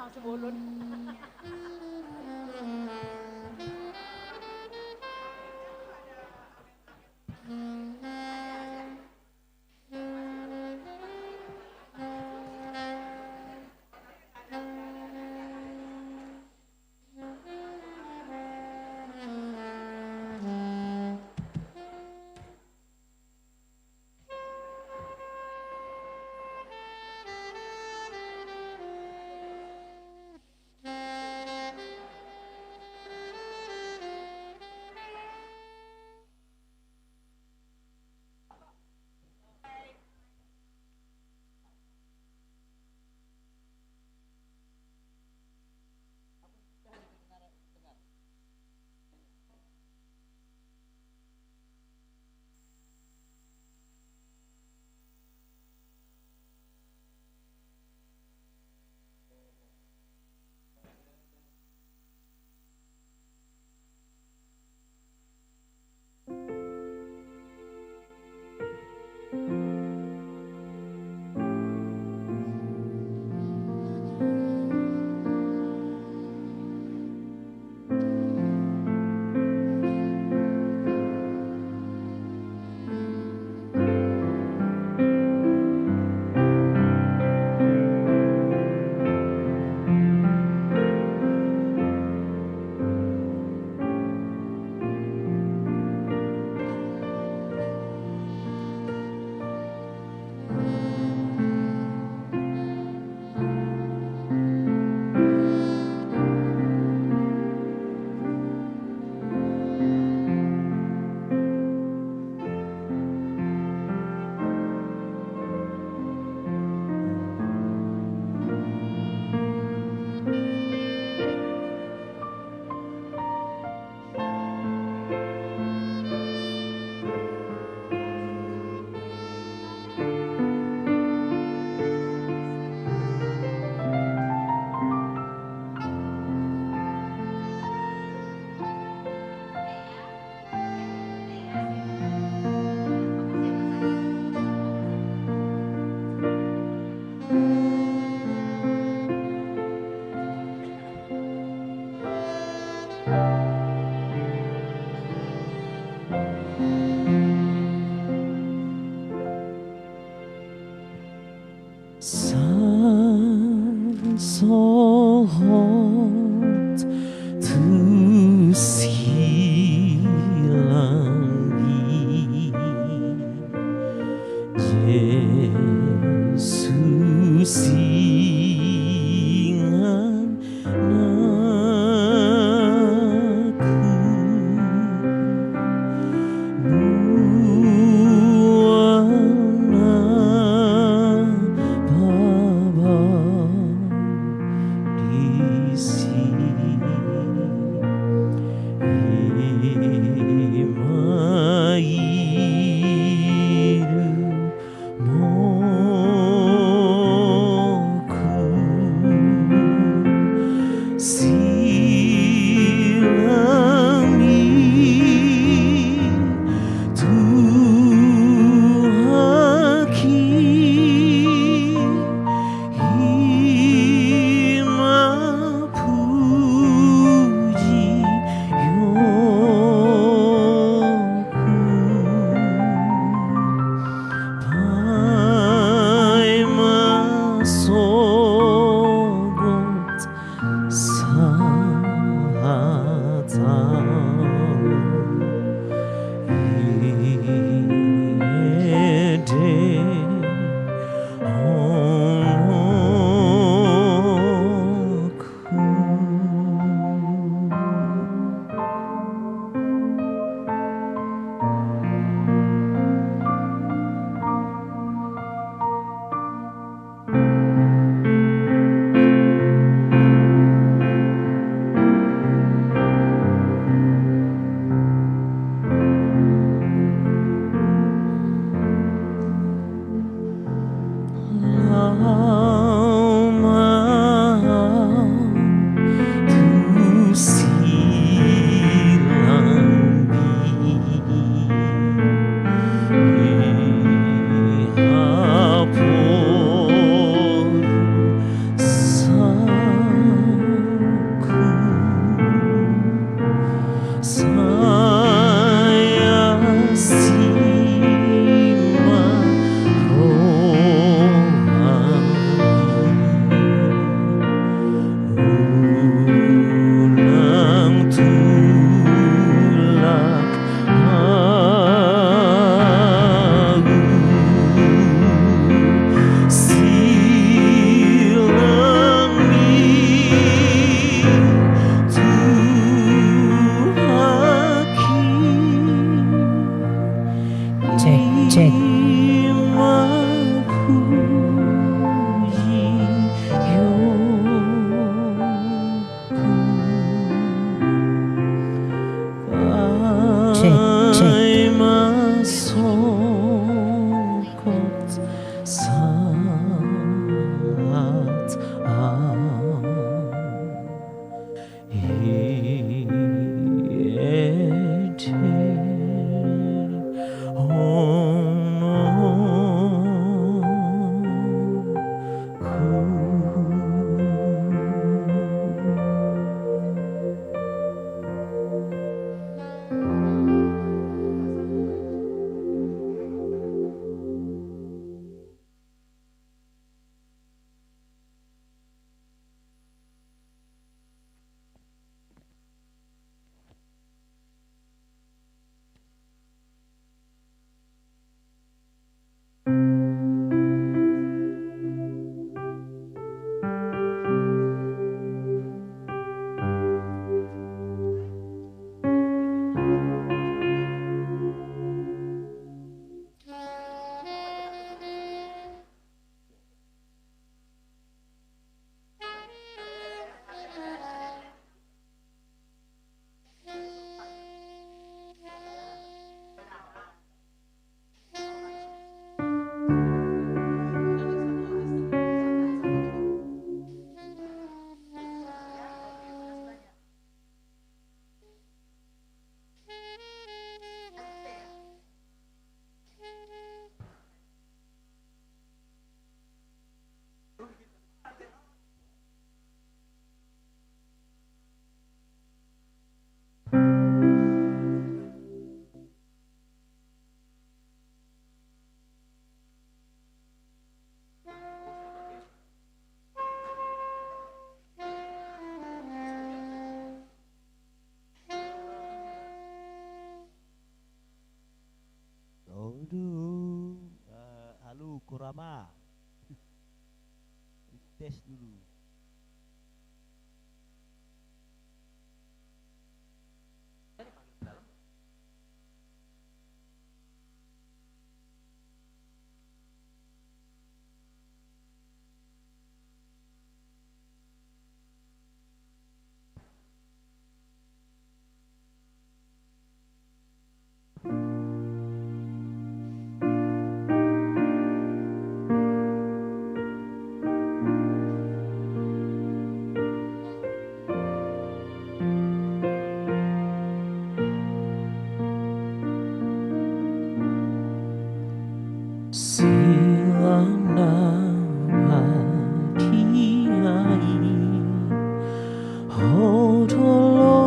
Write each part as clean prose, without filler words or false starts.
sebulun. Sansohot tu silangi Jesus singan sogot tes dulu. Silana bahagiai Hodolo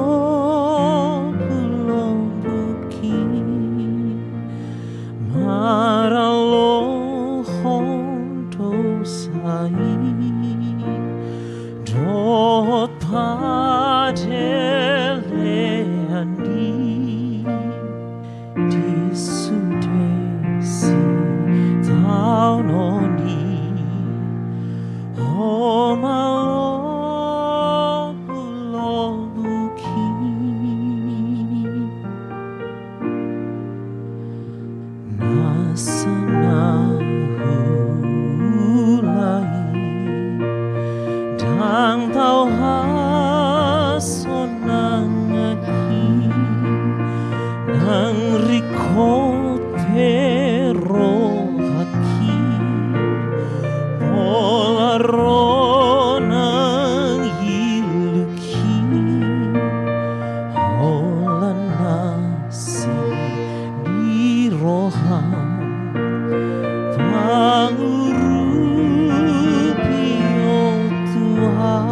belum buki Maralo hondo sai Dot padele andi Disudesi down on thee, oh my Lord, Nasana hulai, dang tau hasonang aki, nang rikot pero haki Polaronang iluki Hola nasi di roham Pangurupi oh Tuhan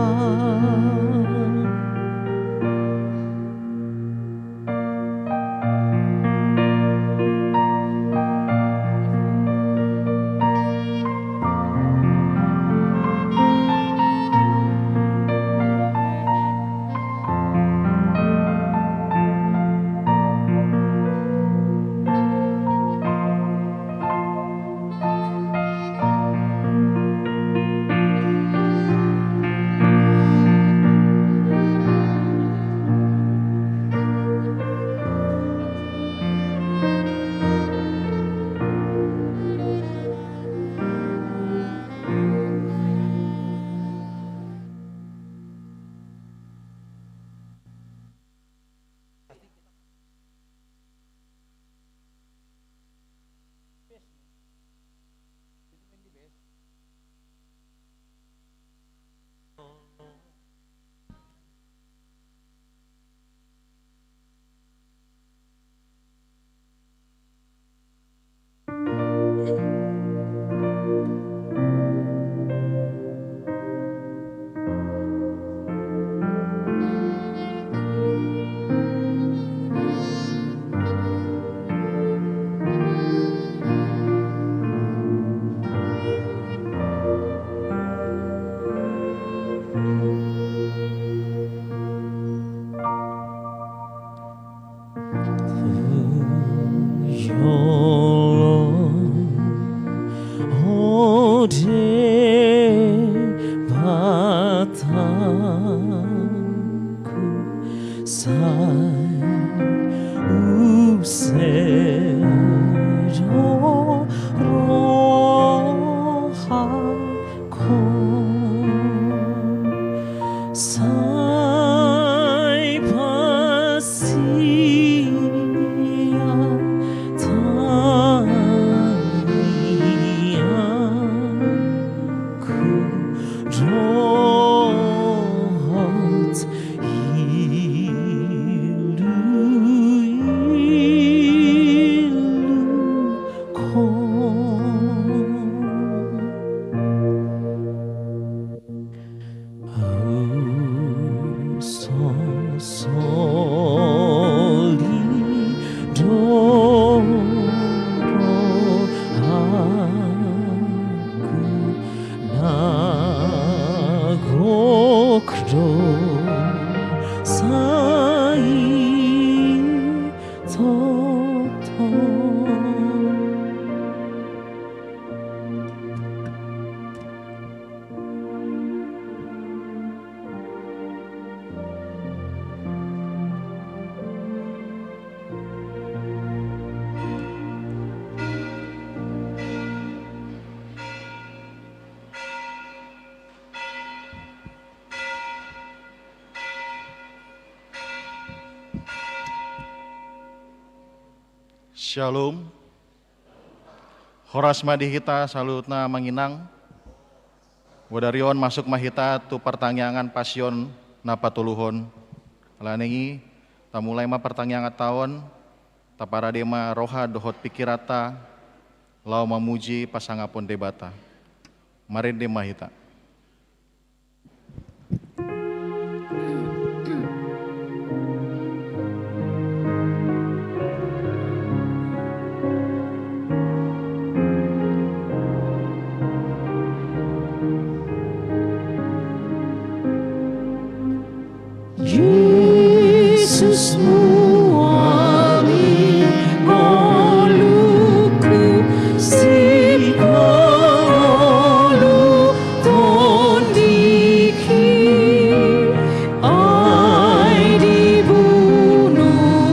Shalom. Horas madihita salutna manginang. Wadarion masuk mahita tu pertanyaan pasion na patuluhon. Alanengi tamulai ma pertanyaan tahun taparadema roha dohot pikirata lau mamuji pasangapon debata. Marin de mahita. Yesus muali ngoluku si ngolu tondiki ai dibunuh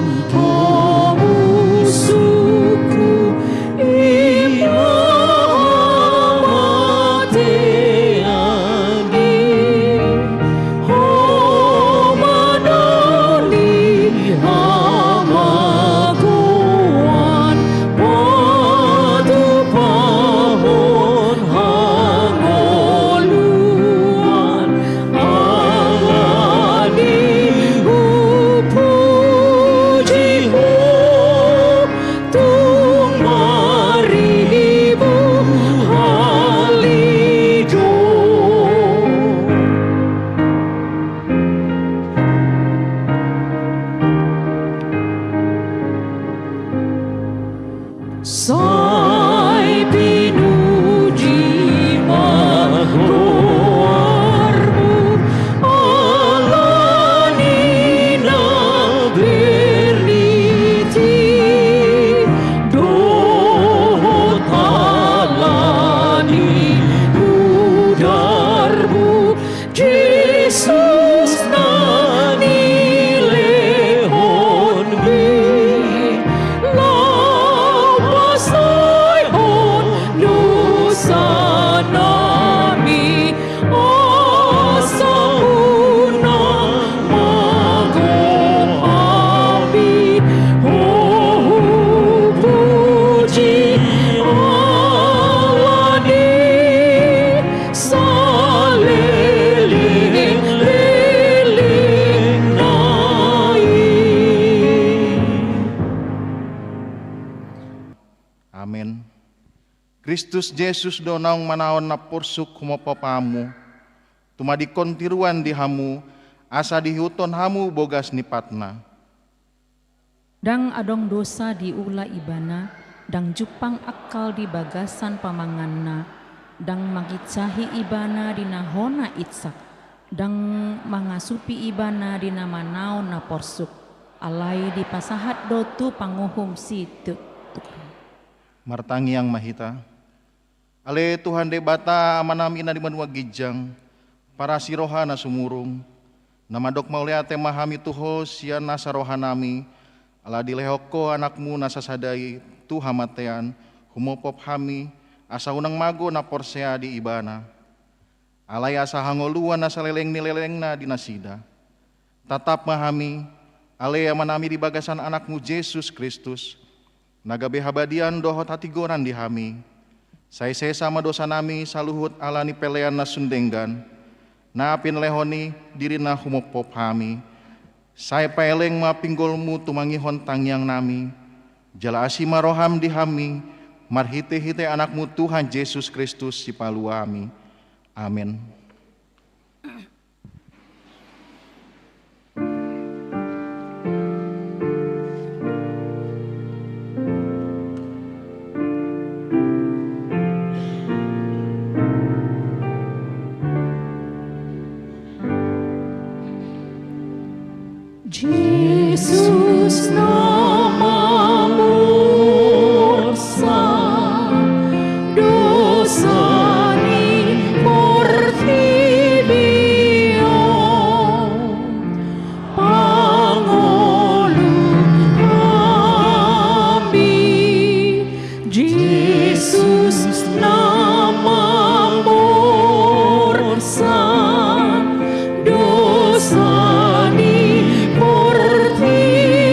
musuhku imam mati agi Sai pinuji magloarmu alani na berniti dohot alani udarmu Jesus nani lehon bi nami asapuna magohabi puji alani saleling nai. Amin. Kristus Yesus donaung manaon na porsuk humopo pamu. Tumadikon tiruan di hamu, asa dihuton hamu bogas nipatna. Dang adong dosa diula ibana, dang jupang akal di bagasan pamanganna, dang magicahi ibana dina hona itsak, dang mangasupi ibana dina manaon na porsuk, alai di pasahat dotu panguhum situ. Martangi yang mahita. Ale Tuhan debata amanami na di manua gijang, para siroha na sumurung, namadok maulea temahami tuho sian nasa rohanami, ala dilehoko anakmu nasa sadai tuhamatean, humopop hami, asa unang mago na porsea di ibana, alay asa hangoluan nasa leleng nileleng na dinasida, tatap mahami, ale amanami di bagasan anakmu Yesus Kristus, nagabe habadian dohot hatigoran di hami, saya sama dosa nami saluhut alani pelean na sundenggan, na apin lehoni diri na humopop hami, saya peleng mapinggolmu tumangihon tangyang nami, jala asima roham di hami, marhite-hite anakmu Tuhan Yesus Kristus si paluami. Amin. Jesus namamu dosani porfilio pangolu ambi Jesus namamu dosani porfilio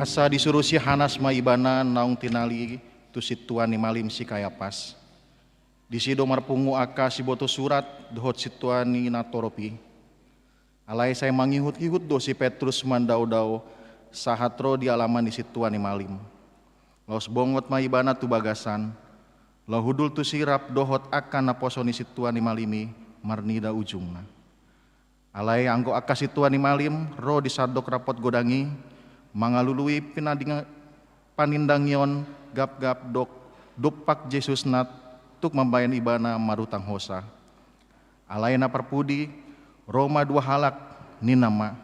asa disuruh si Hanas ma ibana naung tinali tu situan ni malim si Kayapas. Di sido marpungu aka si boto surat dohot situan ni natoropi. Alai saya mangihut-ihut do si Petrus mandau-dau sahatro di alaman di situan ni malim. Los bongot ma ibana tu bagasan. Lo hudul tu sirap dohot akan naposoni situan ni malimi marnida ujungna. Alai anggo aka situan ni malim ro disadok rapot godangi mangalului panindangyon gap-gap dok dupak Yesus nat tuk membayan ibana marutang hosa. Alai na perpudi Roma dua halak ni nama.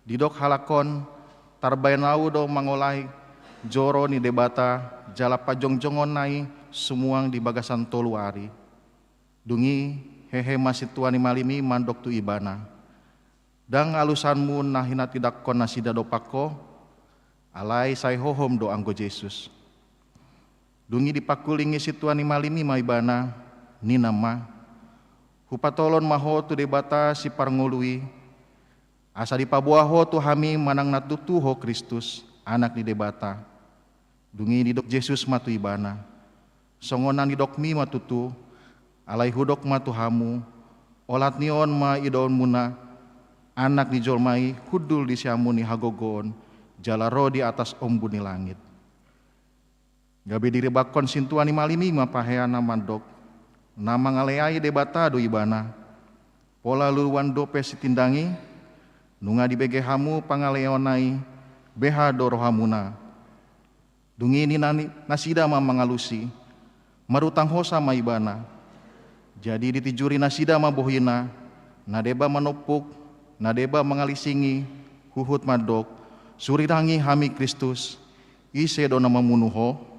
Didok halakon tarbayan lau do mangolai joro ni debata jala pajong-jongon nai sumuang di bagasan toluari. Dungi hehe masih tuani malimi mandok tu ibana. Dang alusanmu nahina tidak kon nasida do pako alai sai hohom do anggo Yesus. Dungi dipakulingi si tuani malimi maibana ni nama. Hupatolon maho tu debata si parngului. Asa dipabuaho tu hami manang natutuho Kristus anak di debata. Dungi didok Yesus matu ibana. Songonan didok mi matutu. Alai hudok matu hamu. Olat nion ma idon muna. Anak di jolmai hudul di siamu ni hagogon. Jalaro di atas ombu ni langit. Gabi diri bakon sintuan ni malimi ma paheana mandok. Nama ngaleai debata do ibana. Pola luruan dope sitindangi. Nunga di bege hamu pangaleonai beha do rohamuna. Dungi ini nasida ma mangalusi. Marutang hosa ma ibana. Jadi ditijuri nasida ma bohina. Nadeba manopuk. Nadeba mangalisingi. Huhut madok. Surirangi hami Kristus. Ise do nama munuho.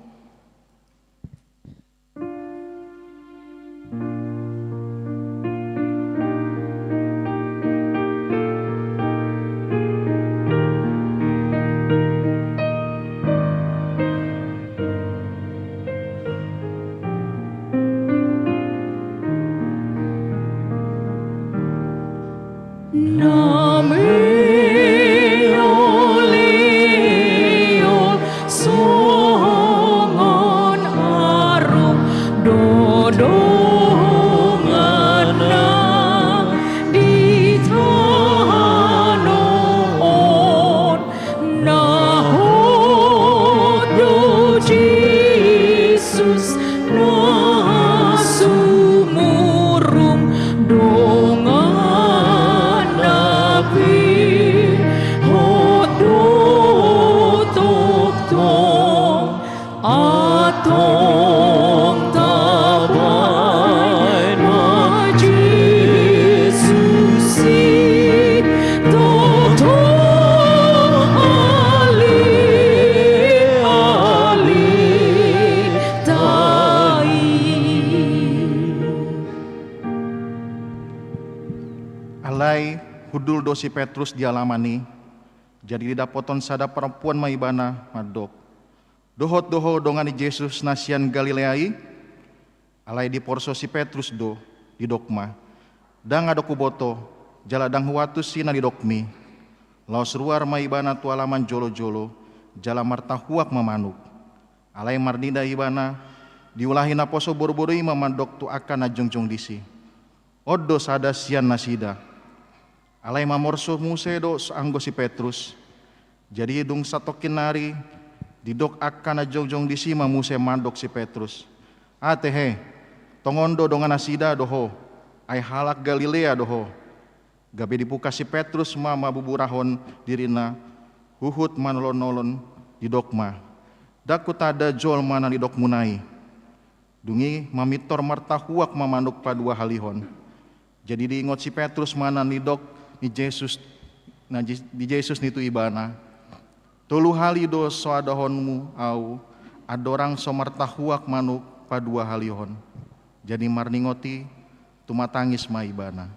Si Petrus di alamani jadi didapoton sada perempuan maibana madok dohot doho dongani Yesus nasian Galileai alai di porso si Petrus do di dokma dang adoku boto jala dang huatus sina di dokmi laos ruar maibana tu alaman jolo-jolo jala marta huak mamanuk alai marnida ibana diulahi naposo boro-boroi mamandok tu akan najongjong disi odo sada sian nasida alai mamorso musedo anggo si Petrus. Jadi hidung satokin nari didok akan ajongjong di sima muse mandok si Petrus. Atehe tongondo dongan asida doho ai halak Galilea doho. Gabe dibuka si Petrus mama buburahon dirina huhut manolon-nolon didokma. Daku tada jol mana didok munai. Dungi mamitor marta huak mamandok padua halihon. Jadi diingot si Petrus mana didok ni Yesus na di Yesus nitu ibana tulu halido so adahonmu au adorang so martahuak manuk padua halihon jadi marningoti tumatangis ma ibana.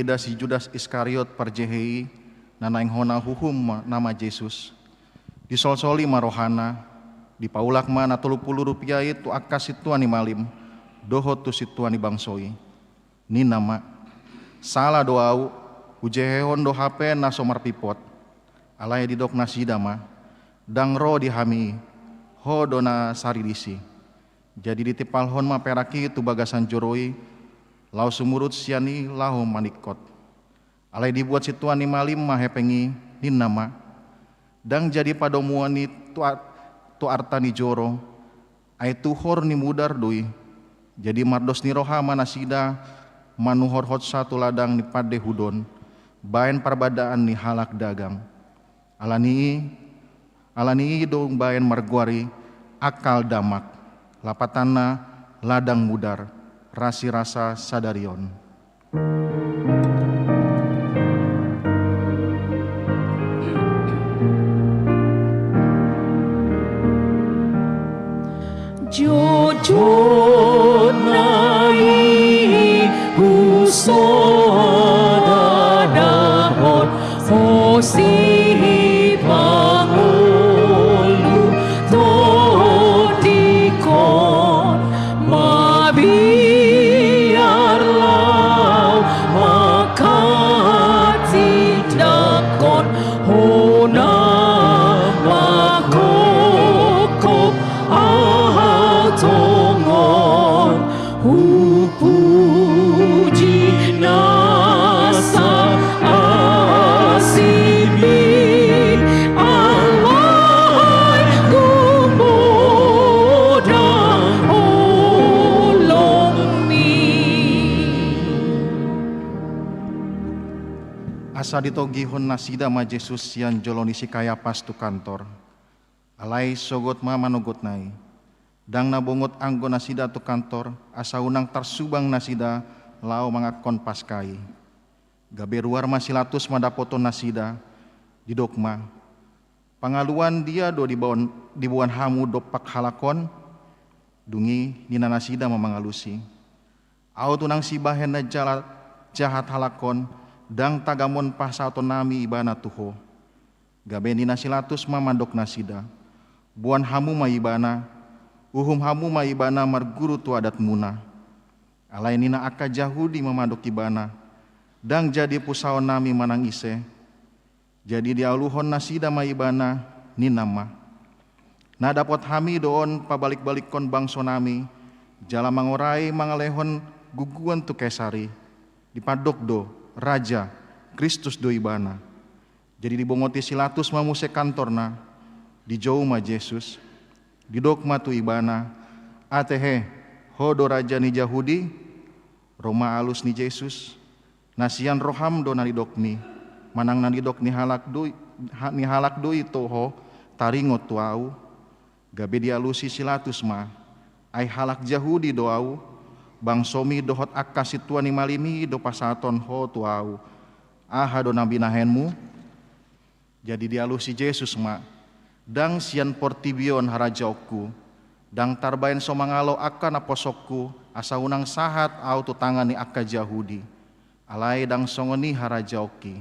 ida si Judas Iskariot parjehei nanaing hona huhum nama Yesus. Disol-soli marohana, dipaulak mana 30 rupiah itu akas situan ni malim, dohot tu situan ni bangsoi. Ni nama, salah doau, ujehehon do hape na somar pipot, alay didok nasida ma, dang ro dihami, ho dona saridisi. Jadi ditipal hon ma peraki tu bagasan joroi, lau sumurut siani lau manikot. Alay dibuat situan ni malim ma hepengi, ni nama, dang jadi padomuan ni tu arta ni joro, ay tuhor ni mudar doi, jadi mardos ni roha manasida, manuhor hot satu ladang ni pade hudon, bayan perbadaan ni halak dagang. Alani dong bayan marguari, akal damak, lapatana ladang mudar, rasi rasa sadarion. Jujur nai husodadahon hosihi pangulu todikon mabiarlau makatindakon hona makokok tongon puji nasa asibi alai gumodang olongmi. Asa ditogihon nasida ma Yesus sian joloni si Kayapas tu kantor, alay sogot ma manugot nai. Dang nabungot anggo nasida tu kantor, asa unang tarsubang nasida lao mangakon paskai. Gaberuar masilatus madapoto nasida di dokma. Pangaluan dia do dibuan hamu dopak halakon, dungi nina nasida memangalusi. Au tunang sibahen na jahat halakon, dang tagamon pasato nami ibana tuho. Gabe nina silatus mamandok nasida, buan hamu ma ibana, uhum hamu ma ibana marguru tu adat muna. Alay nina aka Jahudi memadok ibana, dang jadi pusaon nami manang ise. Jadi dialuhon nasida ma ibana ni nama. Na dapot hami doon pabalik-balikon bangso nami, jala mangorai mangalehon guguan tu kesari. Dipadok do raja Kristus do ibana. Jadi dibongoti silatus mamuse kantorna, dijauh ma Yesus. Didok matu ibana, atehe hodo raja ni Jahudi, Roma alus ni Yesus, nasian roham do nanidok manang nanidok ni halak doi toho taringot tuau, gabe dialusi silatus ma, ay halak Jahudi doau, bang somi dohot akas situan ni malimi do pasaton ho tuau, aha do nabinahenmu, jadi dialusi Yesus ma. Dang sian portibion harajaoku, dang tarbain somangalo akan aposokku, asa unang sahat au tu tangan ni akka Jahudi, alay dang songoni harajaoki,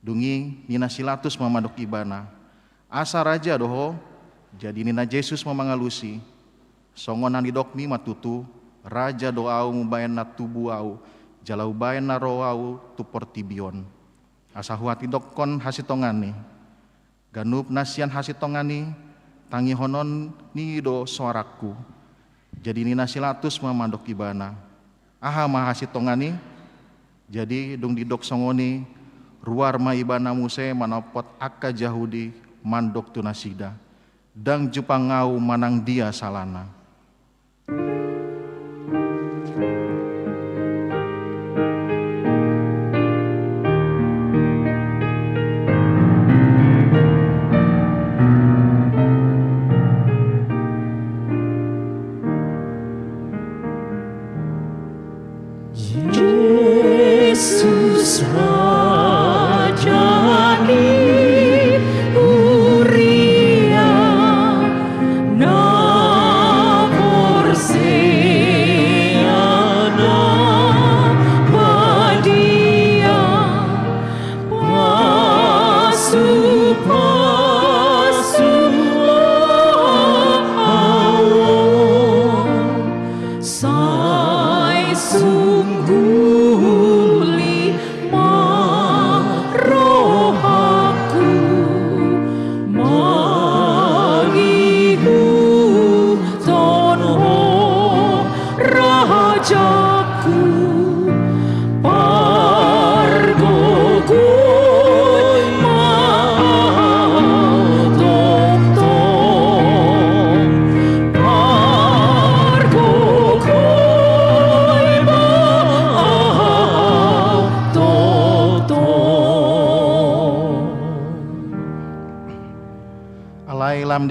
dungi nina silatus mamadok ibana, asa raja doho, jadi nina Yesus memangalusi, songonan didokmi matutu, raja doau mubayan na tubu au, jalau bayan na roau tu portibion, asa huati dokon hasitongani. Ganup nasian hasitongani tangi honon ni do soaraku. Jadi nina silatus mamandok ibana. Aha mahasitongani. Jadi dung didok songoni ruar ma ibana muse manopot akka Jahudi mandok tu nasida. Dang jupangau manang dia salana. Yesus Rajani Uria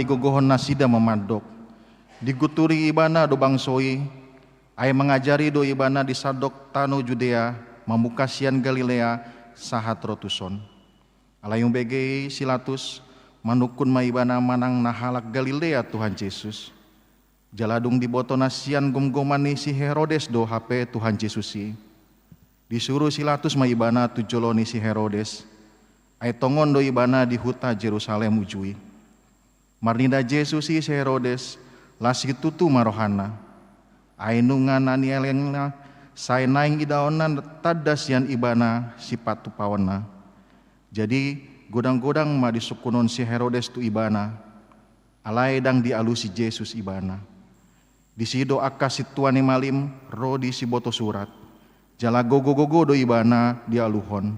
digogohon nasida memadok. Diguturi ibana do bangsoi, ay mengajari do ibana di sadok tano Judea, mamukasian Galilea, sahat rotuson. Alayung bege silatus, manukun maibana manang nahalak Galilea Tuhan Yesus. Jaladung diboto nasian gomgomani si Herodes do HP Tuhan Yesusi. Disuruh silatus maibana tujoloni si Herodes. Ay tongon do ibana di huta Jerusalem ujui. Marninda Yesusi si Herodes lasi tutu marohana. Ay nunganani elengna say naing idaonan tadasian ibana si patu pawana. Jadi godang-godang ma disukunon si Herodes tu ibana. Alay dang dialusi Yesus ibana. Disido akas situani malim rodi si boto surat. Jala gogo-gogo do ibana dialuhon.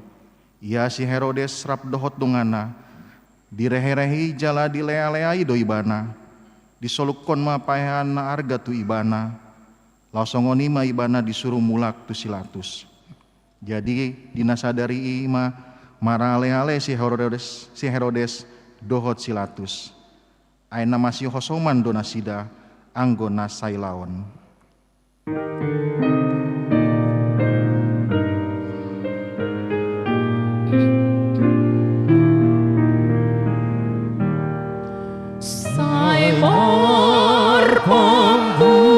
Ia si Herodes rap dohot dungana. Direhe-rehi jala dilea-leai do ibana. Disolukon ma paehan na arga tu ibana. Lausongoni ma ibana disuruh mulak tu silatus. Jadi dinasadari ima marale-ale si Herodes dohot silatus. Aina masih hosoman do nasida anggona sailaon.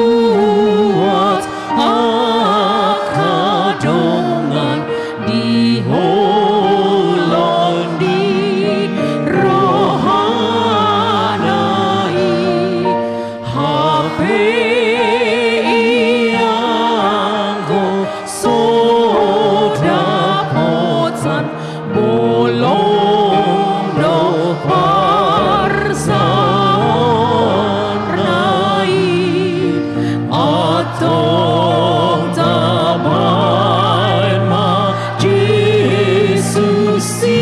Pembuat akadongan di Holandi rohanai HP ianggo sodapotan bolong do atong tabay ma Jesusi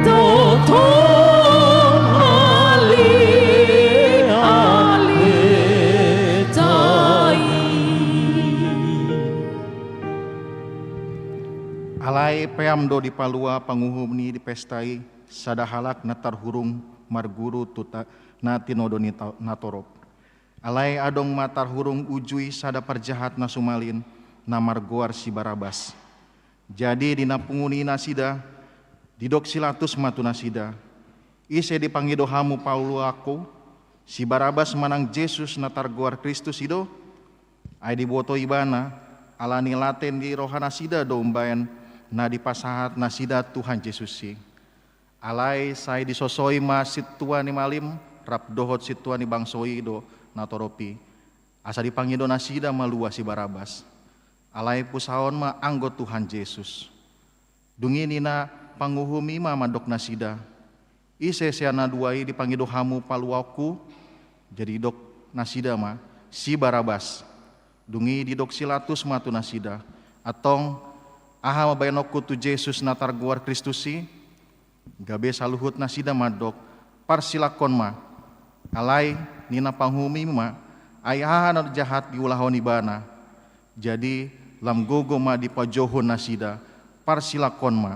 totong ali tai. Alay peamdo di palua panguhumni di pestai sadahalak natar hurung marguru tuta natinodo natorop. Alay adong matar hurung ujui sada perjahat nasumalin namar goar si Barabas. Jadi dina punguni nasida didok silatus matu nasida. Ise dipangido hamu Paulu aku si Barabas manang Yesus natar goar Kristus ido. Ay diboto ibana alani laten di rohana sida do umbayan na dipasahat nasida Tuhan Yesus si. Alay say disosoi ma situani malim rap dohot situani bangsoi do natoropi asa dipangido nasida malua si Barabas. Alay pusaon ma anggo Tuhan Yesus. Dungi nina panguhumi ma madok nasida. Ise siana duai dipangido hamu paluaku jadi dok nasida ma si Barabas. Dungi didok silatus matu nasida. Atong aha mabayanoku tu Yesus natar guar Kristusi. Gabe saluhut nasida madok parsilakon ma. Alay nina panghumi ma ayahan jahat diulahon ibana. Jadi lam gogo ma di pajohon nasida parsilakon ma.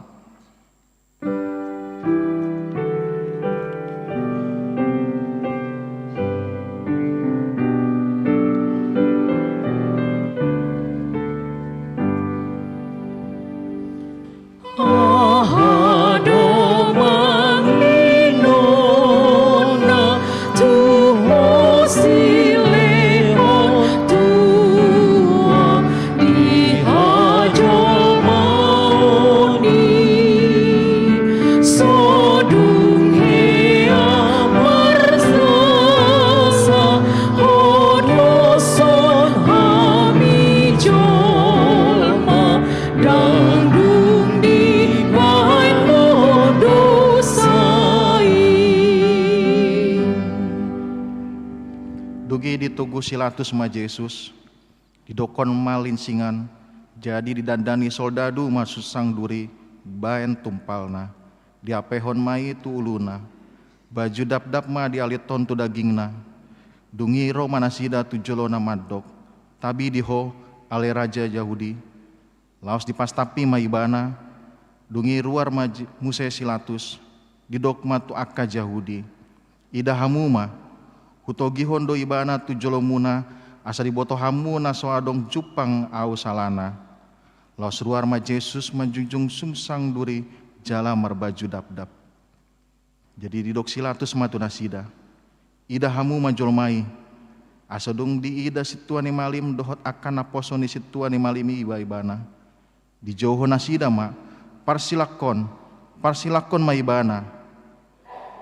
Ditugu silatus ma Yesus didokon malinsingan jadi didandani soldadu masusang duri baen tumpalna diapehon mai tu uluna baju dap-dap ma dialiton tu dagingna dungiro manasida tu jolona madok tabi diho ale raja Yahudi laos dipastapi ma ibana dungi ruar ma Muse silatus didok ma tu akka Yahudi ida hamuma hutogihon do ibana tu jolomuna asa diboto hamuna so adong jupang au salana. Los ruar ma Jesus manjunjung sumsang duri jala marbaju dap-dap. Jadi di doksilatus matuna sida. Ida hamu majolmai asa dong di ida situani malim dohot akan naposoni situani malimi iba ibana. Di jauh nasida ma parsilakon ma ibana.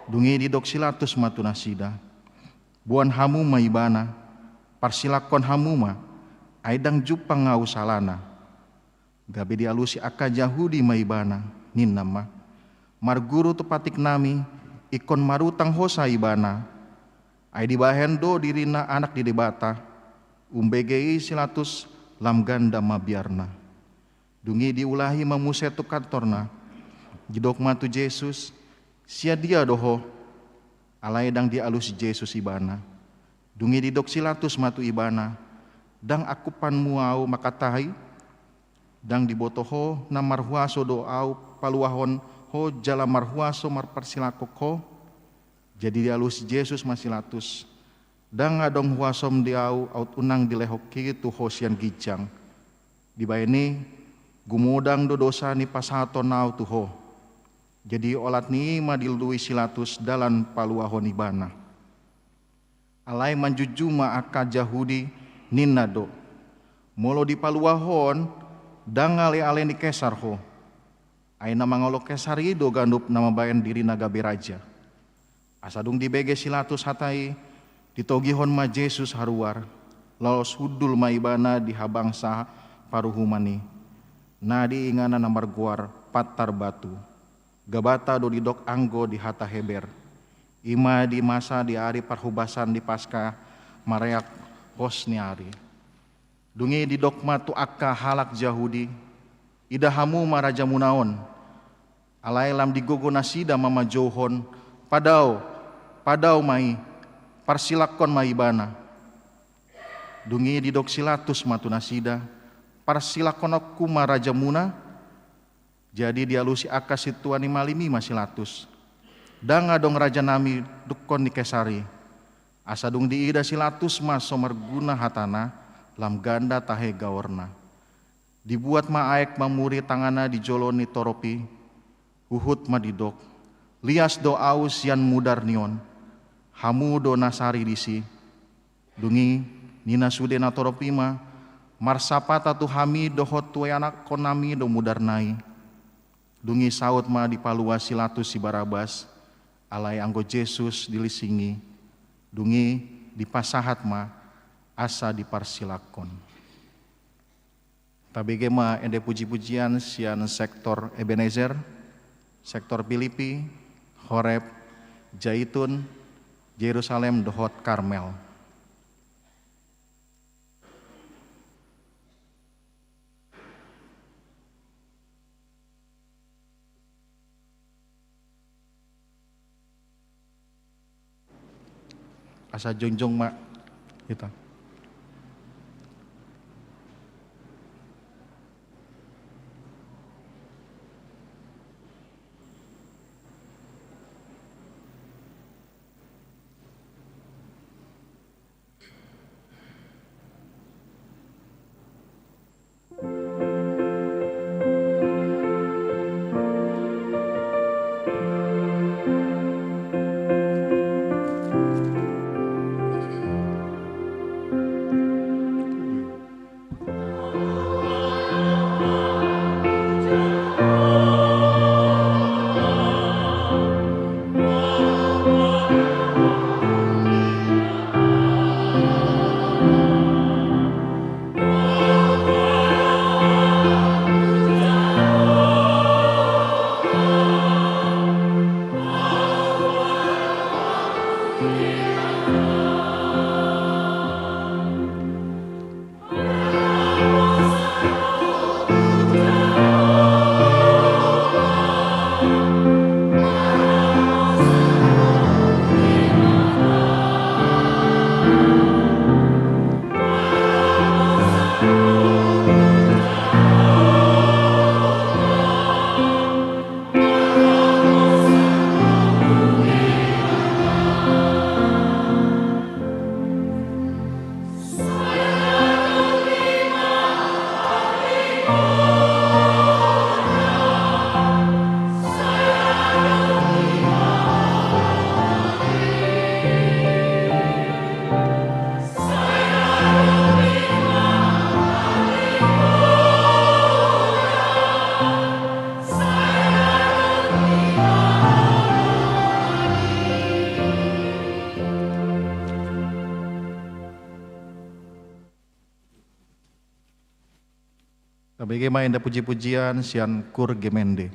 Dungi di doksilatus matuna sida. Buan hamu ma ibana parsilakon hamu ma aidang jupang ngau salana. Gabe dialusi aka Yahudi ma ibana ninnama. Marguru tepatik nami ikon marutang hosa ibana. Ai dibahen do dirina anak di debata umbegei silatus lam ganda mabiarna. Dungi diulahi mamusetu kantorna jidok matu Jesus sia dia doho alai dang dialusi Jesus ibana. Dungi didok silatus matu ibana dang akupan muau makatahi dang dibotoho na marhuaso do au paluahon ho jala marhuaso marparsilakok ho. Jadi dialusi Jesus masilatus dang adong huasom diau aut unang dilehok kitu hosian gijang dibaini gumudang do dosa ni pasaton nau tuho. Jadi olat ni ma dilui silatus dalan paluahon ibana. Alai manjujuma aka Yahudi ninado molo di paluahon dang ale-ale ni kesar ho. Aina mangolo kesar ido gandup nama bayan diri naga beraja. Asadung dibege silatus hatai ditogihon ma Jesus haruar lalos hudul ma ibana di habangsa paruhumani. Na diingana namar guar patar batu. Gabata do didok anggo di hata heber. Ima di masa di ari parhubasan di pasca mareak hos ni ari. Dungi di dokma tu akka halak Yahudi ida hamu maraja munaon alai lam digogo nasida mama johon padau mai parsilakon mai ibana. Dungi di dok silatus matu nasida parsilakon aku maraja muna. Jadi dialusi akka situani malimi masilatus dang adong raja nami dukon di kesari asadung diida silatus mas somarguna hatana lam ganda tahe gaorna. Dibuat ma aek mamuri tangana di joloni toropi uhut ma didok lias do aus yan mudar nion hamu do nasari disi. Dungi nina sude na toropi ma marsapata tu hami dohot tuanak konami do mudar nai. Dungi saut ma dipalua silatus si Barabas alai anggo Jesus dilisingi. Dungi dipasahat ma asa diparsilakon. Tabege ma ende puji-pujian sian sektor Ebenezer, sektor Filipi, Horeb, Jaitun, Yerusalem dohot Karmel. Asa jongjong mak kita. Tabege inda puji-pujian sian kur gemende.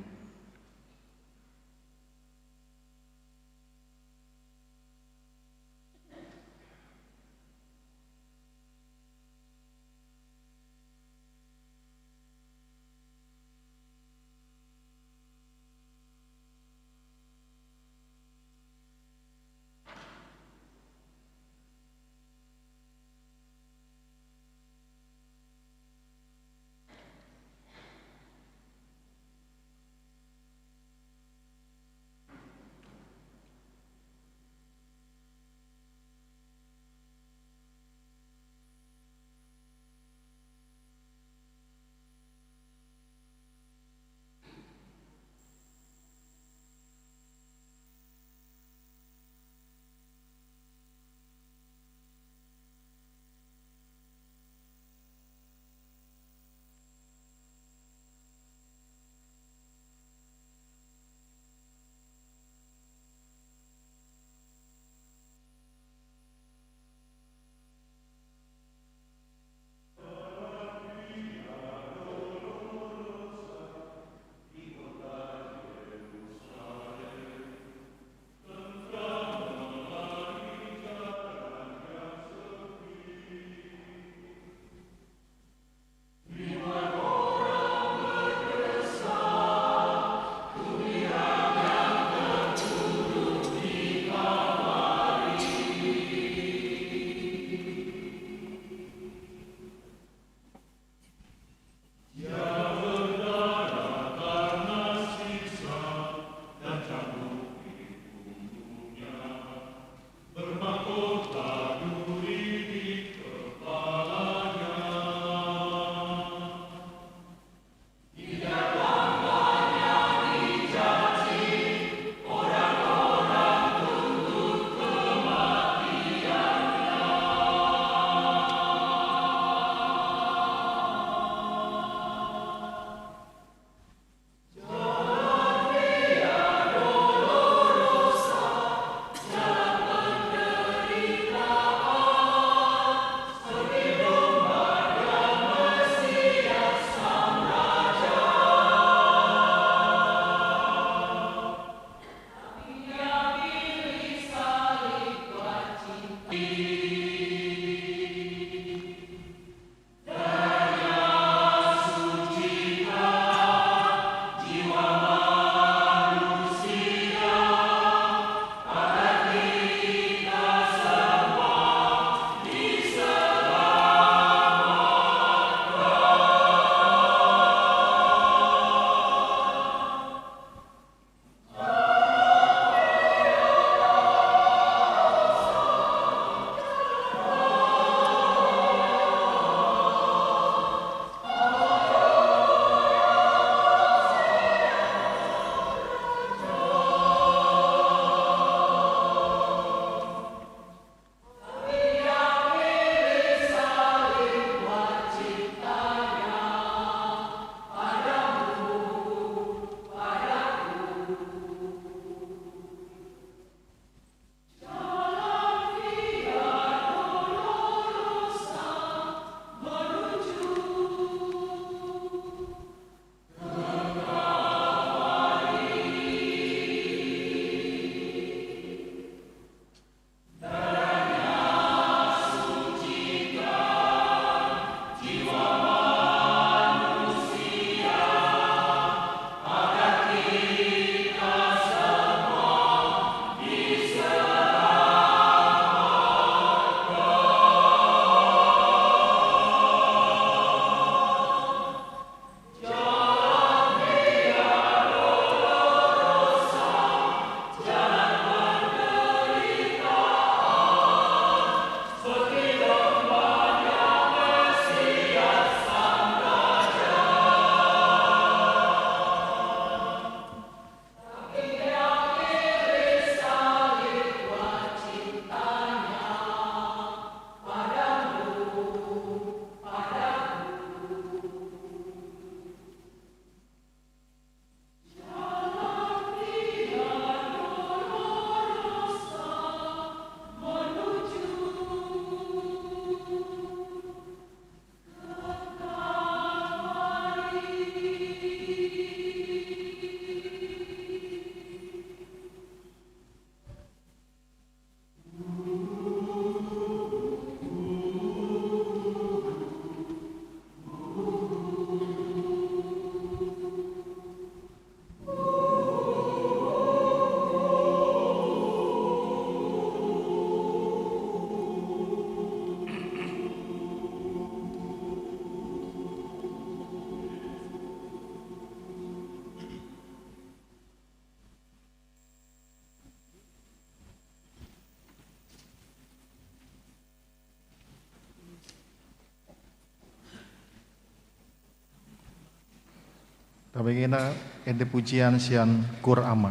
Tabengina ente pujian sian kur ama.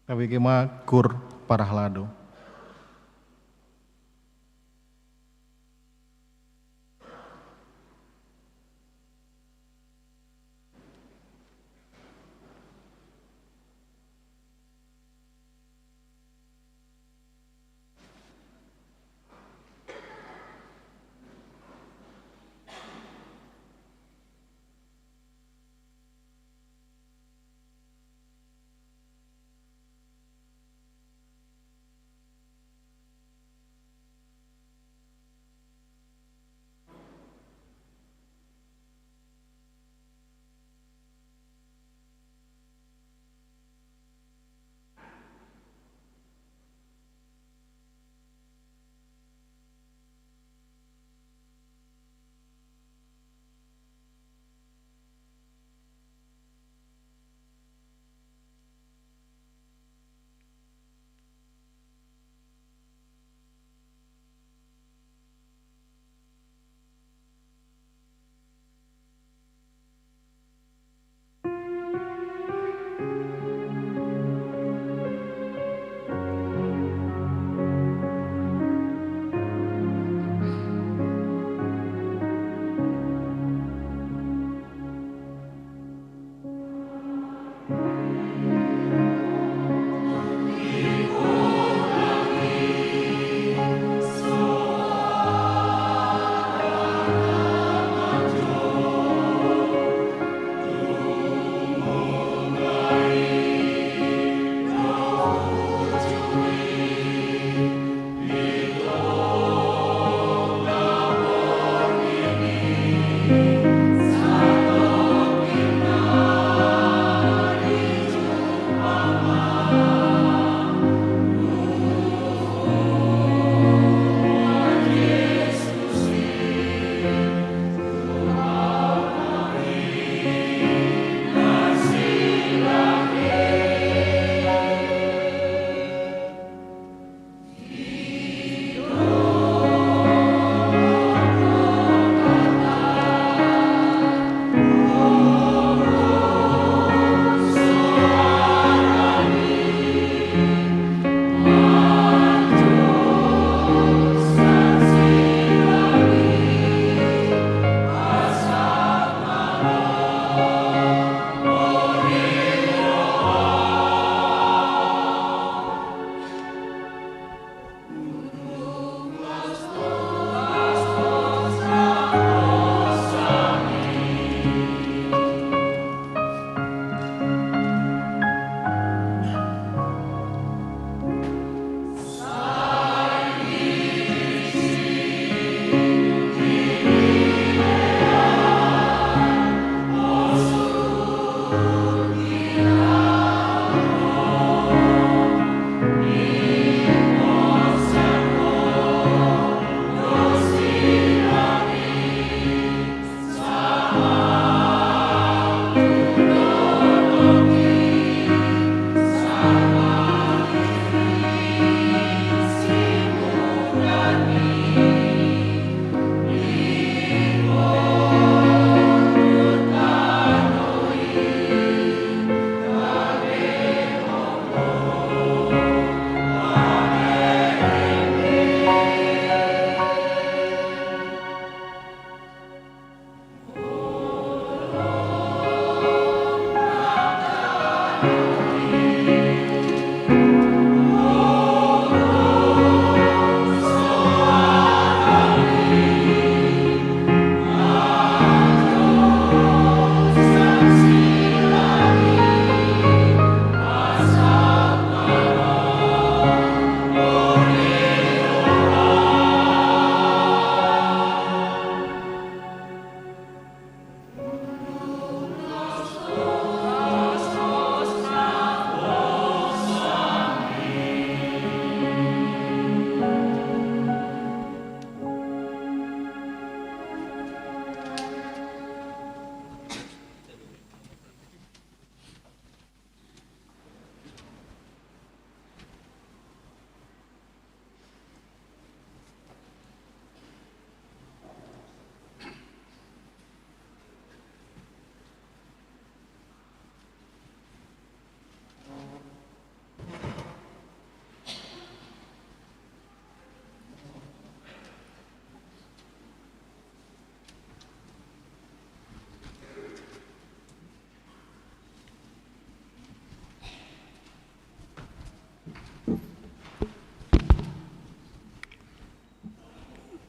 Kami kema kur parahlado.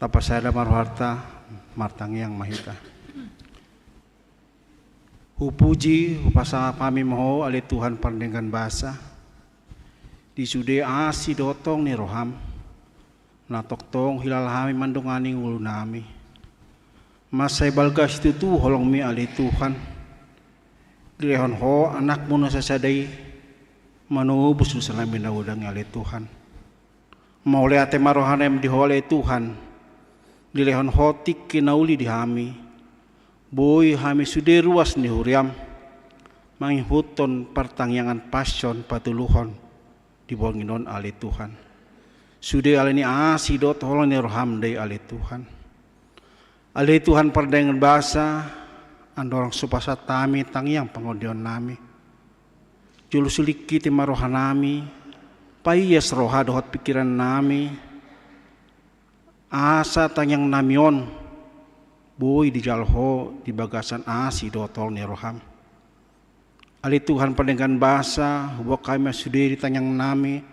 tapasada maruharta martangiang mahita. Hupuji upasa kami moho ali Tuhan pandengan basa. Di sude asi dotong ni roham. Natoktong hilal hami mandunganing ulu nami. Masay balgas itu holong mi ali Tuhan. Dilehon ho anak mo na sasaday manubus sa namin na udang ali Tuhan. Mauli ate marohanem di hole Tuhan. Dilehon ho tik kinauli di hami. Boy hami sude ruas ni huriam. Manghihuton pertangyangan pasyon patuluhon di bonginon ali Tuhan. Sude ali ni asi dot holong ni roham day ali Tuhan. Ali Tuhan perdengan bahasa andorang supasa tami tangyang pangodion nami. Julu suliki ti marohan nami, paiyas roha dohot pikiran nami. Asa tangyang namion, boy di jalho di bagasan asi dotol ni roham. Ali Tuhan perdengan bahasa, hubok kami sudiri tangyang nami,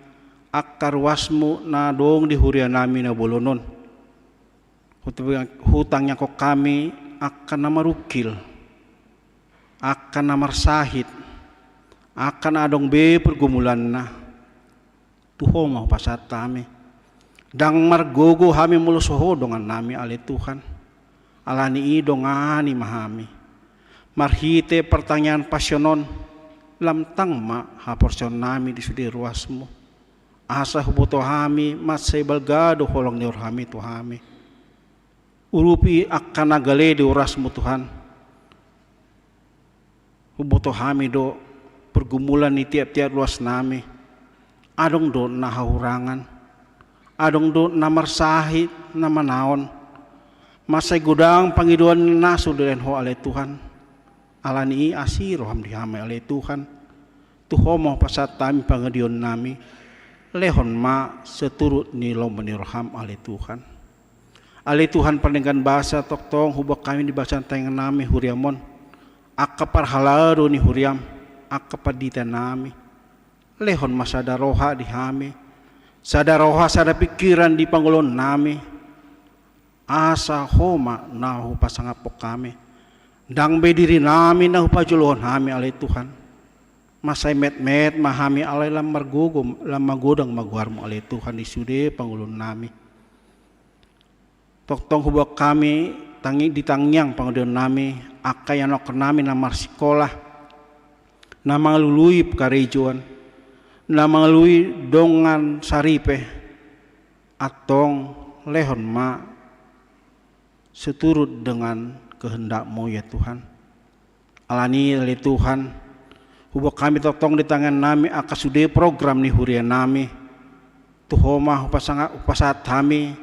akar wasmu na dong di hurian nami na bolonon. Hutangnya kok kami akan namarukil, akan namarsahit, akan adong be pergumulan na. Tuho mau pasat kami. Dang margogo kami mulusoho dongan nami ali Tuhan. Alani idong ani mahami. Marhite pertanyaan pasyonon, lamtang ma haporson nami di sudi ruasmu. Asa hubuto kami masay balgado holong ni orhami tuhami. Urupi akan nagale di urasmu Tuhan. Hubuto kami do pergumulan ni tiap-tiap luas nami. Adong do nahahurangan. Adong do namarsahit namanaon. Masay gudang pangiduan nasu dilen ho ale Tuhan. Alani asi roham dihame ale Tuhan. Tuho mo pasat tami pangadion nami. Lehon ma seturut ni lombani roham ale Tuhan. Ali Tuhan pandengan bahasa toktong hubak kami di bahasa tayangan nami huriamon. Akapar halaro ni huriam. Akapar dita nami. Lehon masada roha di hami. Sada roha sada pikiran di panggulon nami. Asa homa nahu pasangapok kami. Dang bediri nami nahu pajuluhon hami ali Tuhan. Masay met-met mahami alay lam margugum lam magodang maguharmo ali Tuhan di sude panggulon nami. Toktong hubak kami tangi ditangyang pangadion nami akay anok nami na marsikolah na mangalului karejuan na mangalului dongan saripe atong lehon ma seturut dengan kehendakmu ya Tuhan. Alani oleh Tuhan hubak kami toktong di tangan nami akasude program ni hurian nami tuhoma upasat kami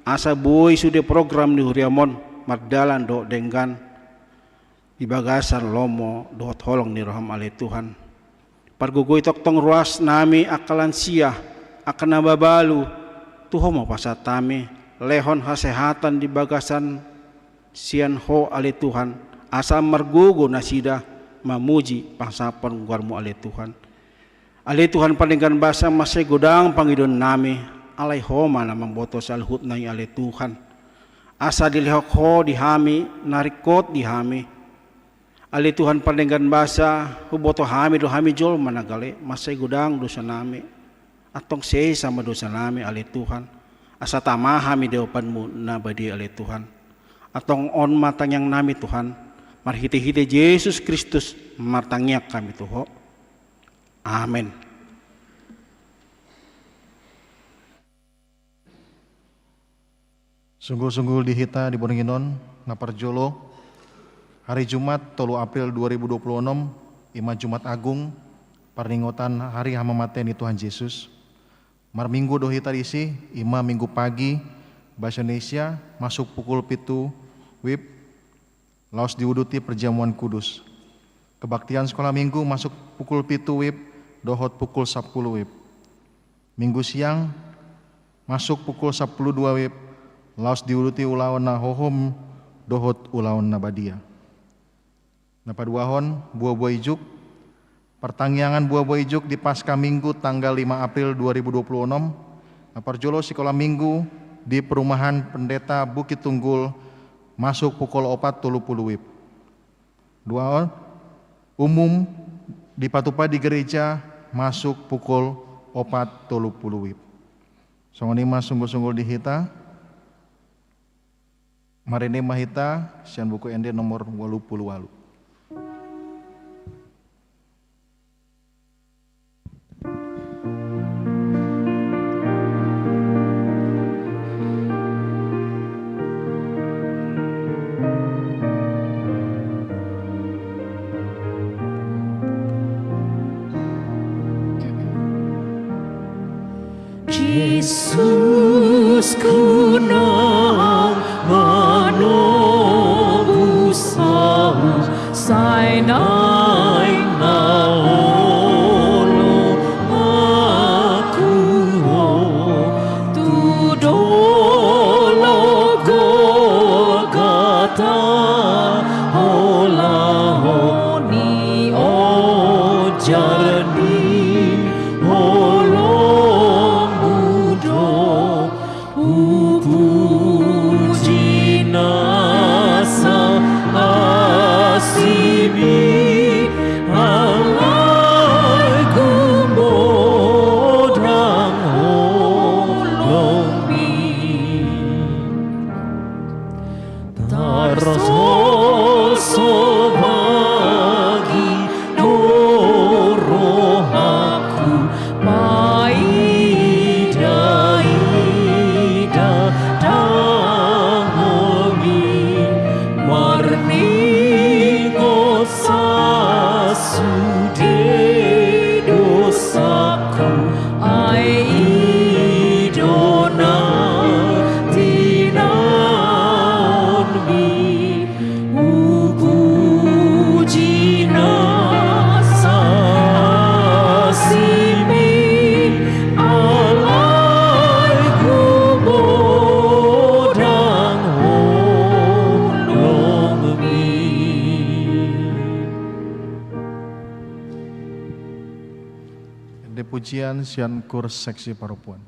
asa boy sudah program di huriamon mardalan do denggan di bagasan lomo do tolong ni roham ali Tuhan. Pargugoy toktong ruas nami akalan sia akan nababalu tuho mo pasat tami lehon hasehatan di bagasan sian ho ali Tuhan asa margugo nasida mamuji pangsapan guarmu ali Tuhan. Ali Tuhan paninggan basa masay godang pangidon nami alay homa na mamboto sa alhut na ali Tuhan. Asa dilihok ho dihami, narikot dihami. Ali Tuhan pandengan basa, huboto hami do hami jol managale, masay gudang dosa nami. Atong say sama dosa nami ali Tuhan. Asa tama hami deopan mo na badi ali Tuhan. Atong on matangyang nami Tuhan. Marhiti-hiti Yesus Kristus martangyak kami tuho. Amen. Sungguh-sungguh dihita di Boninginon, Naparjolo, hari Jumat 3 April 2026, Ima Jumat Agung, Parningotan Hari Hamamateni Tuhan Yesus. Mar Minggu dohita isi, Ima Minggu pagi, Bahasa Indonesia, masuk pukul 7 WIB, laos diuduti perjamuan kudus. Kebaktian sekolah minggu masuk pukul 7 WIB, dohot pukul 10 WIB. Minggu siang, masuk pukul 12 WIB, laos diuruti ulawan na hohom dohot ulawan na badia. Napaduahon buah-buah ijuk, pertangyangan buah-buah ijuk di Pasca Minggu tanggal 5 April 2026. Naparjolo sekolah minggu di perumahan Pendeta Bukit Tunggul masuk pukul 4.30 WIB. 2. Umum di Patupadi Gereja masuk pukul 4.30 WIB. Songonima sungguh-sungguh dihita. Marine mahita sian buku ND nomor 88. Yesus ku nang manobusa sai nai naolo aku tu dolo Golgata hola honi o jarni holong budo puji nasa asimi alai gumodang holong mi tarso bagi norohaku paida ida dangomi marningo sasude dosaku ai idona tinaonmi upuji nasa asimi alai gumodang holong mi. ND pujian sian kurs seksi parupuan.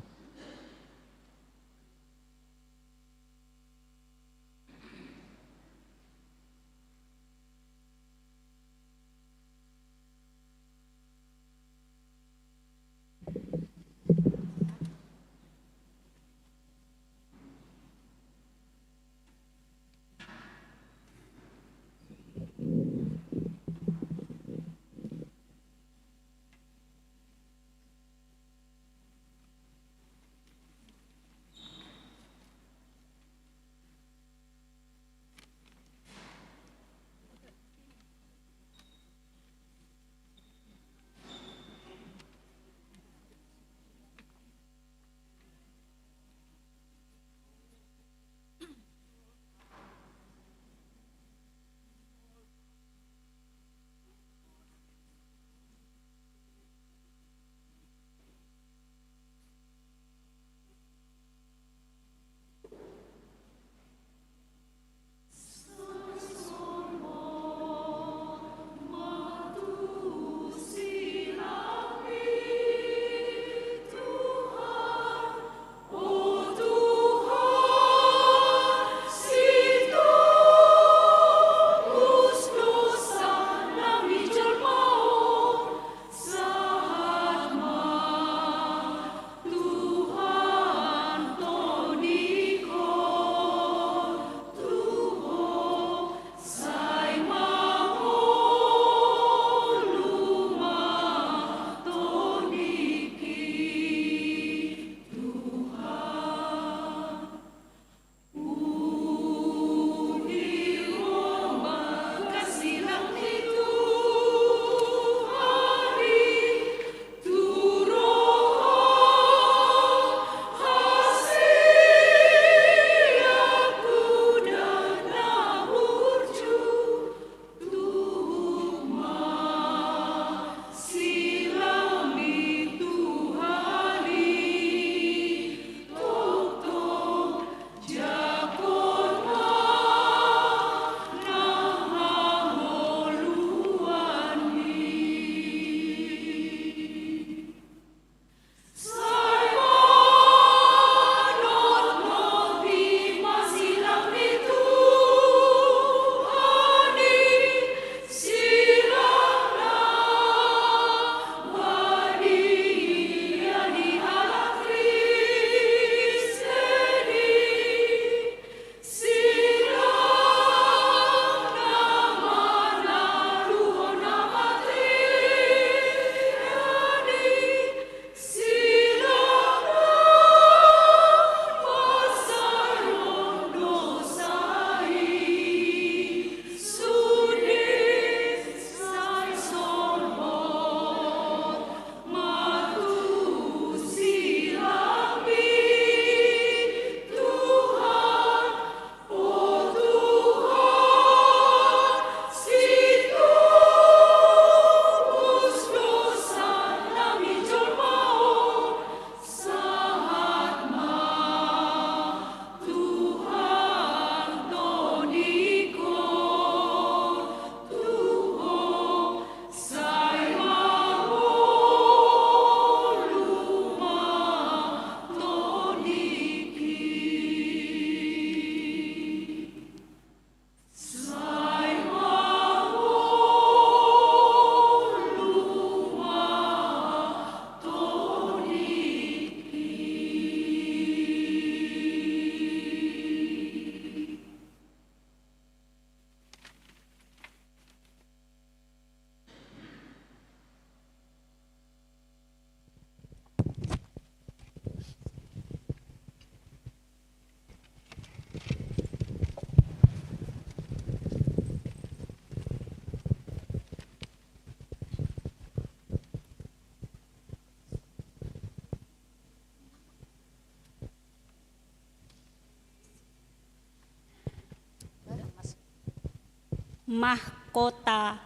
mahkota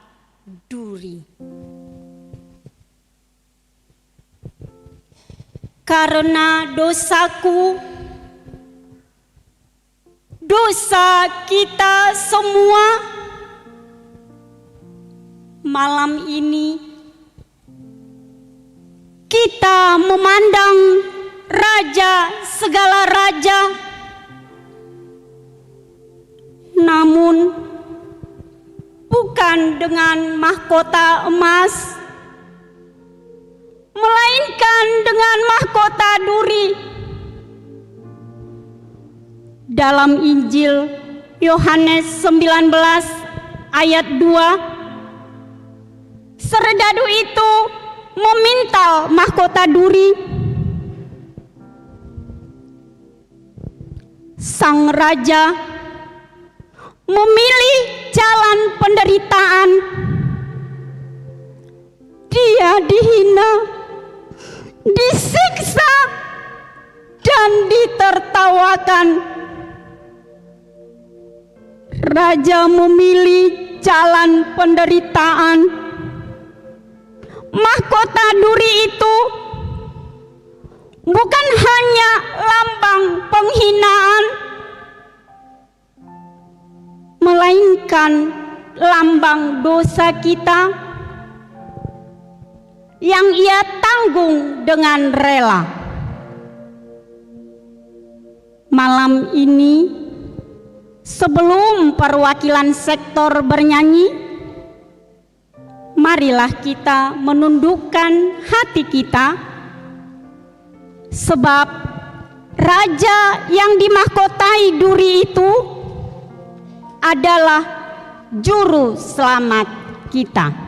duri. Karena dosaku, dosa kita semua, malam ini kita memandang Raja segala raja, namun bukan dengan mahkota emas, melainkan dengan mahkota duri. Dalam Injil Yohanes 19 ayat 2, serdadu itu memintal mahkota duri. Sang raja memilih jalan penderitaan. Dia dihina, disiksa, dan ditertawakan. Raja memilih jalan penderitaan. Mahkota duri itu bukan hanya lambang penghinaan, melainkan lambang dosa kita yang ia tanggung dengan rela. Malam ini, sebelum perwakilan sektor bernyanyi, marilah kita menundukkan hati kita, sebab raja yang dimahkotai duri itu adalah juru selamat kita.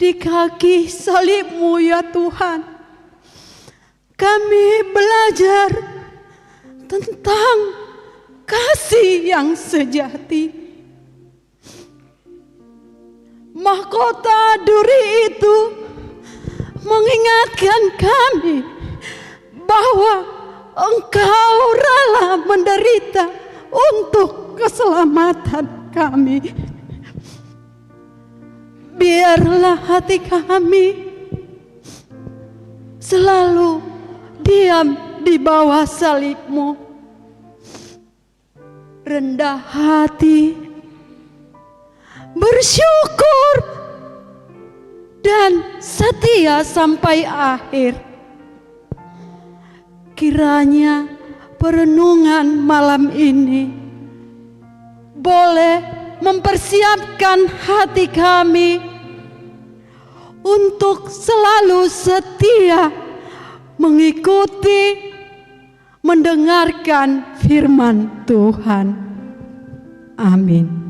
di kaki salib-Mu ya Tuhan. Kami belajar tentang kasih yang sejati. Mahkota duri itu mengingatkan kami bahwa Engkau rela menderita untuk keselamatan kami. Biarlah hati kami selalu diam di bawah salib-Mu, rendah hati, bersyukur, dan setia sampai akhir. Kiranya perenungan malam ini boleh mempersiapkan hati kami untuk selalu setia mengikuti, mendengarkan firman Tuhan. Amin.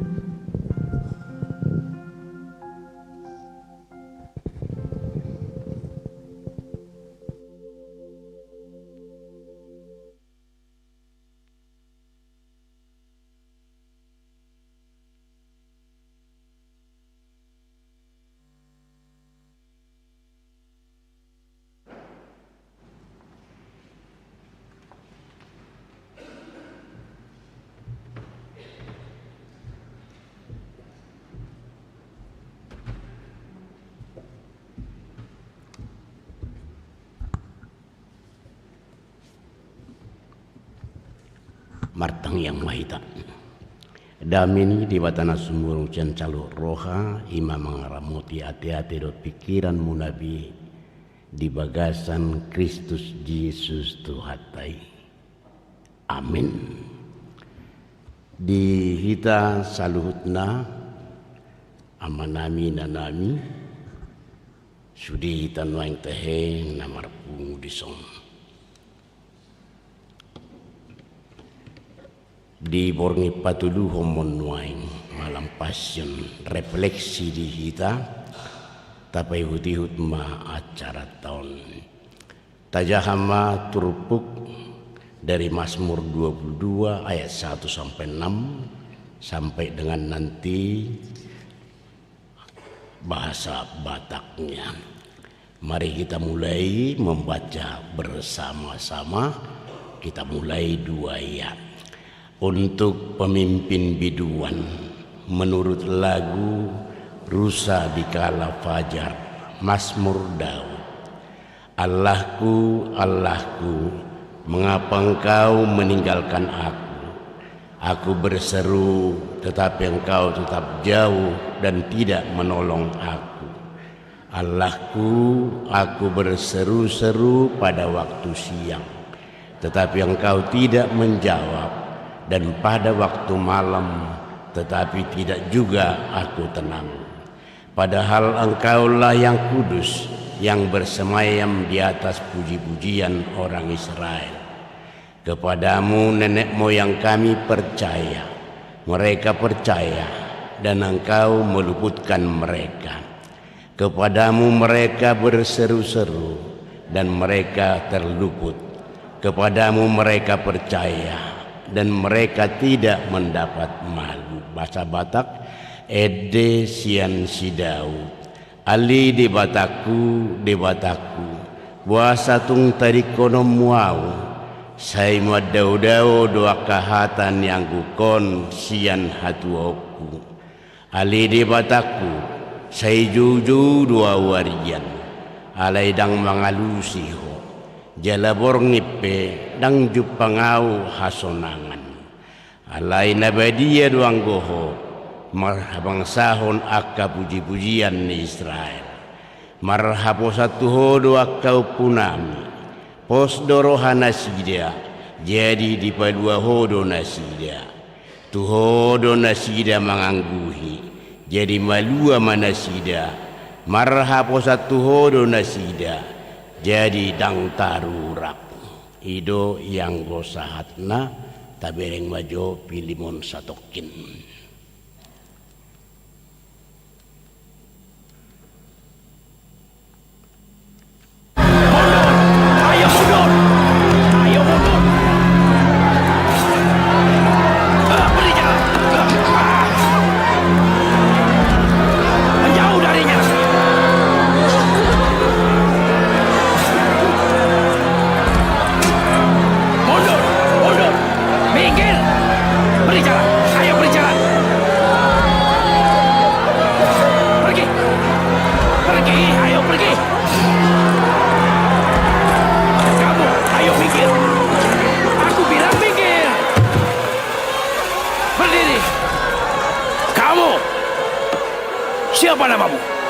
Martang yang mahita damini di batana sumurung cancalo roha ima mangaramuti ati-ati do pikiran munabi di bagasan Kristus Yesus Tuhatai. Amin. Di hita saluhutna amanami nanami sudi hita nuang teheng namarpungu disong. Di borngi patulu homon nuaing malam passion refleksi di hita tapai hutihut ma acara tahun tajahama turupuk dari Mazmur 22 ayat 1 sampai 6 sampai dengan nanti bahasa Bataknya. Mari kita mulai membaca bersama-sama. Kita mulai 2 ayat. Untuk pemimpin biduan menurut lagu Rusa di Kala Fajar, Mazmur Daud. Allahku, Allahku, mengapa Engkau meninggalkan aku? Aku berseru, tetapi Engkau tetap jauh dan tidak menolong aku. Allahku, aku berseru-seru pada waktu siang, tetapi Engkau tidak menjawab. Dan pada waktu malam, tetapi tidak juga aku tenang. Padahal Engkaulah yang kudus, yang bersemayam di atas puji-pujian orang Israel. Kepadamu nenek moyang kami percaya, mereka percaya, dan Engkau meluputkan mereka. Kepadamu mereka berseru-seru, dan mereka terluput. Kepadamu mereka percaya, dan mereka tidak mendapat malu. Bahasa Batak, Ede sian si Daud, Ali de Bataku, buasa tung tadi konom muau, saya madau-dau doa kahatan yang gukon sian hatuoku. Ali de Bataku, saya juju dua warian, alai dang mangalusiho. Jalabor ngipe dang jupangau hasonangan alai nabadia duang goho marhabang sahon akka puji-pujian ni Israel marhabo satu hodo akkau punami pos doroha nasida jadi di padua hodo nasida tu hodo nasida mangangguhi jadi malua manasida marhabo satu hodo nasida jadi dang tarurak ido yang gosahatna tabereng majo pilimon satokin.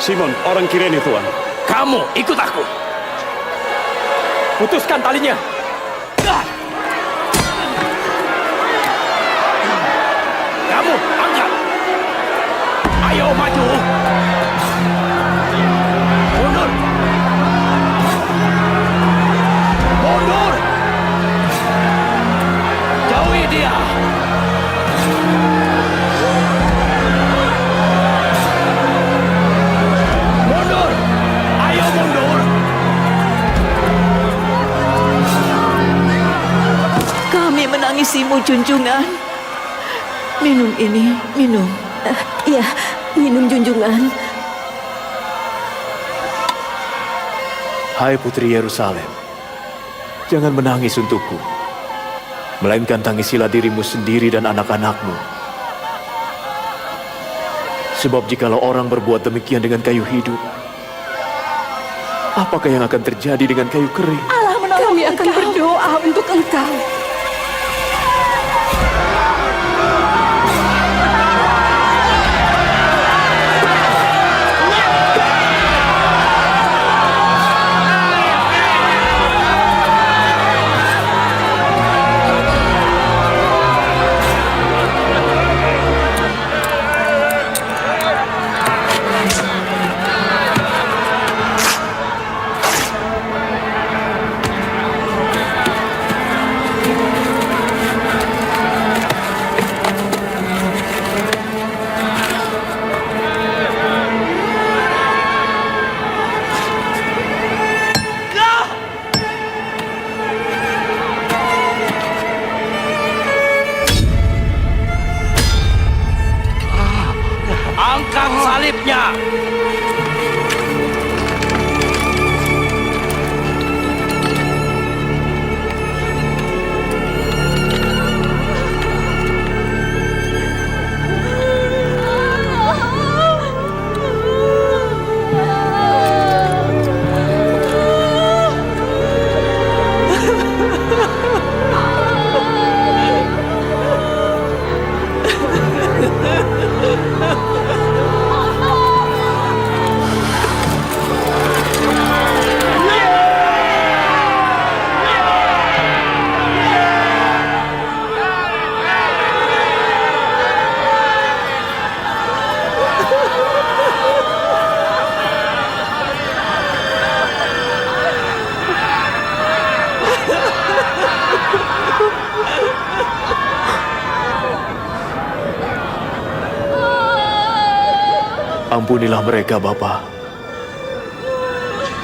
Simon, orang Kirene, Tuan. Kamu ikut aku. Putuskan talinya. Kamu angkat. Ayo maju. Mundur. Mundur. Jauhi dia. Mundur. Ayo mundur. Kami menangisimu, junjungan. Minum ini, minum. Ya, minum junjungan. Hai Putri Yerusalem, jangan menangis untukku, melainkan tangisilah dirimu sendiri dan anak-anakmu. Sebab jikalau orang berbuat demikian dengan kayu hidup, apakah yang akan terjadi dengan kayu kering? Allah menolong Kami akan berdoa untuk engkau. Angkat salibnya. Ampunilah mereka, Bapa,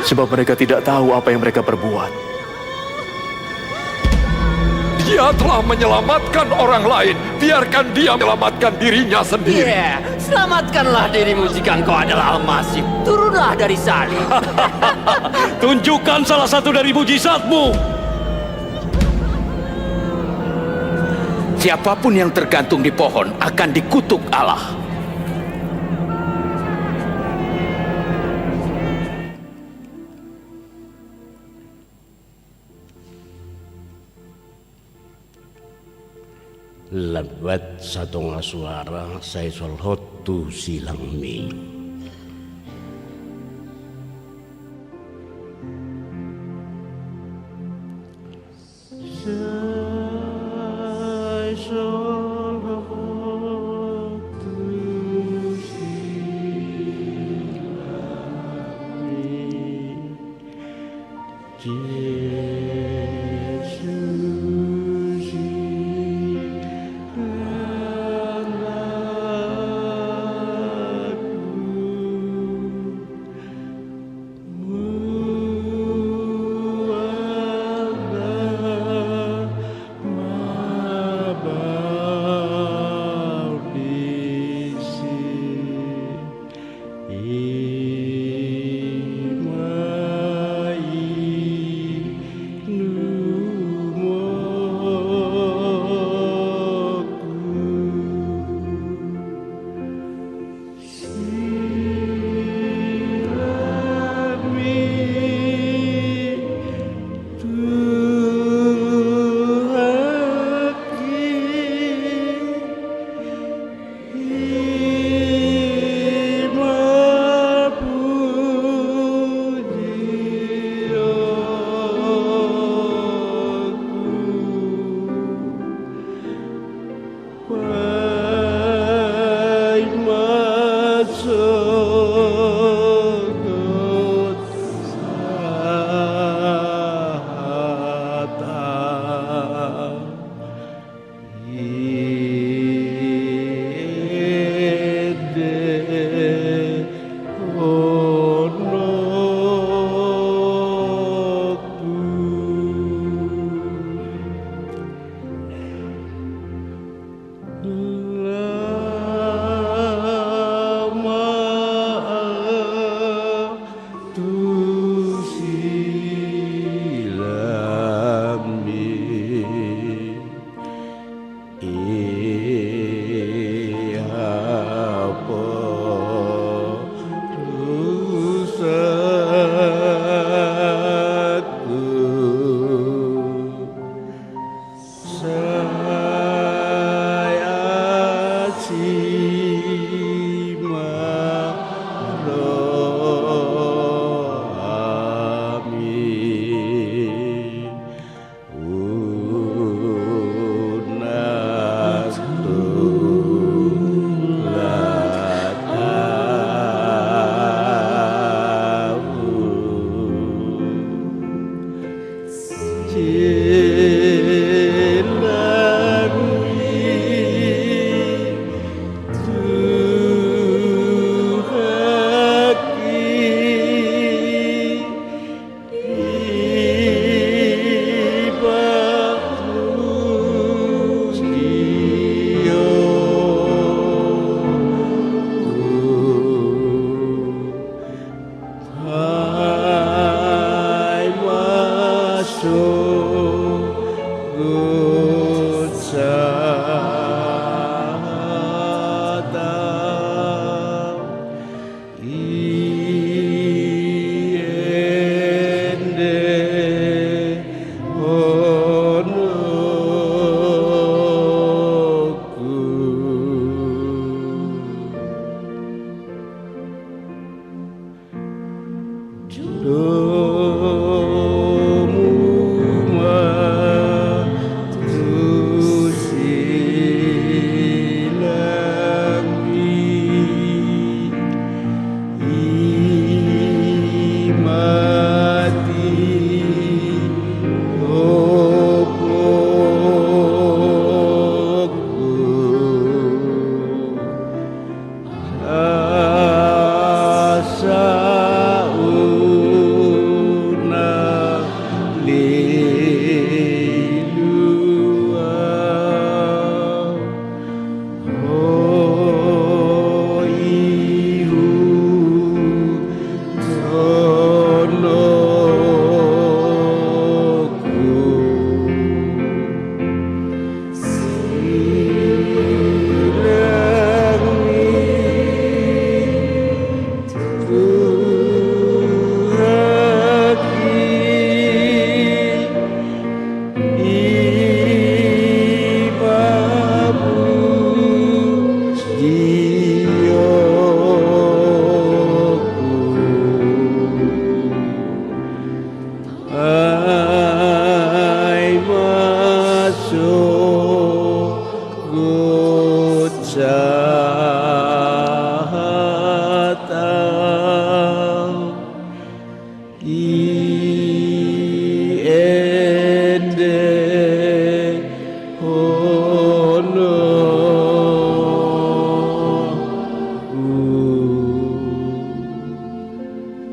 sebab mereka tidak tahu apa yang mereka perbuat. Dia telah menyelamatkan orang lain, biarkan dia menyelamatkan dirinya sendiri. Selamatkanlah dirimu jika engkau adalah Al-Masih. Turunlah dari salib. Tunjukkan salah satu dari mujizatmu. Siapapun yang tergantung di pohon akan dikutuk Allah. Lebat satong suara saya solhotu silang mi.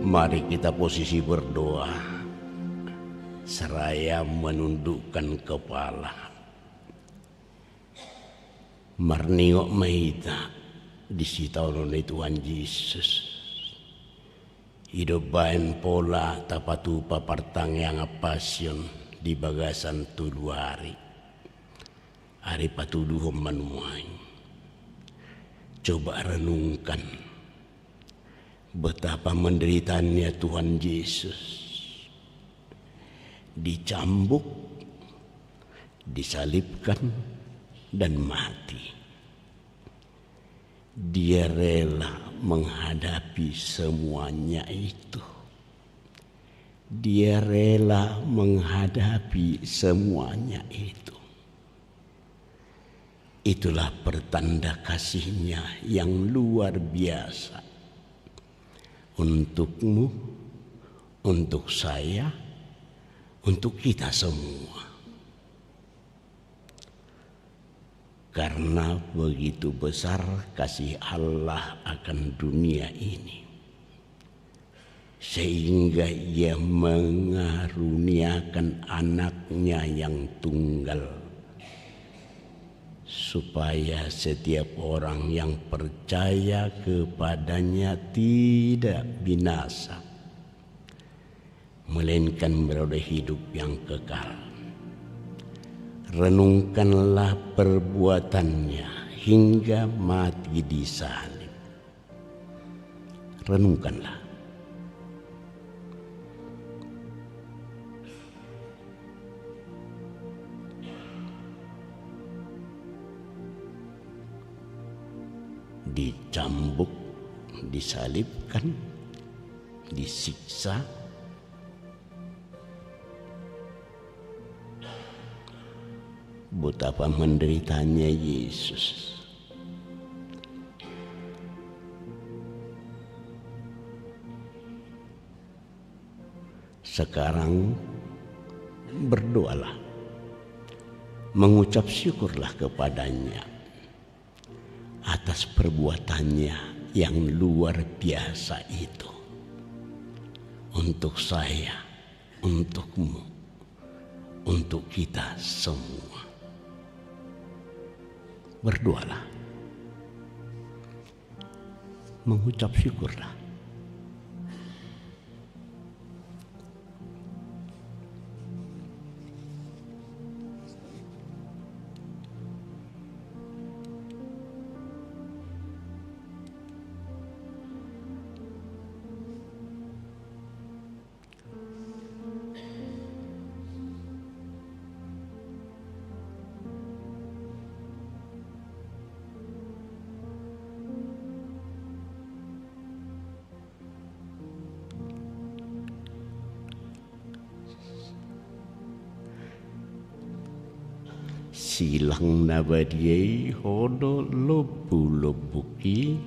Mari kita posisi berdoa seraya menundukkan kepala. Marningok mahita disitaulun Tuhan Yesus. Hidup bain pola tapatupa partang yang pasion di bagasan tulu hari. Hari patuduh manuai. Coba renungkan betapa menderitanya Tuhan Yesus, dicambuk, disalibkan, dan mati. Dia rela menghadapi semuanya itu. Dia rela menghadapi semuanya itu. Itulah pertanda kasihnya yang luar biasa. Untukmu, untuk saya, untuk kita semua. Karena begitu besar kasih Allah akan dunia ini, sehingga Ia mengaruniakan anaknya yang tunggal, supaya setiap orang yang percaya kepadanya tidak binasa, melainkan beroleh hidup yang kekal. Renungkanlah perbuatannya hingga mati di salib. Renungkanlah. Dicambuk, disalibkan, disiksa, betapa menderitanya Yesus. Sekarang berdoalah, mengucap syukurlah kepadanya atas perbuatannya yang luar biasa itu. Untuk saya, untukmu, untuk kita semua. Berdoalah, mengucap syukurlah. silang nabadiai hodo lobu-lobuki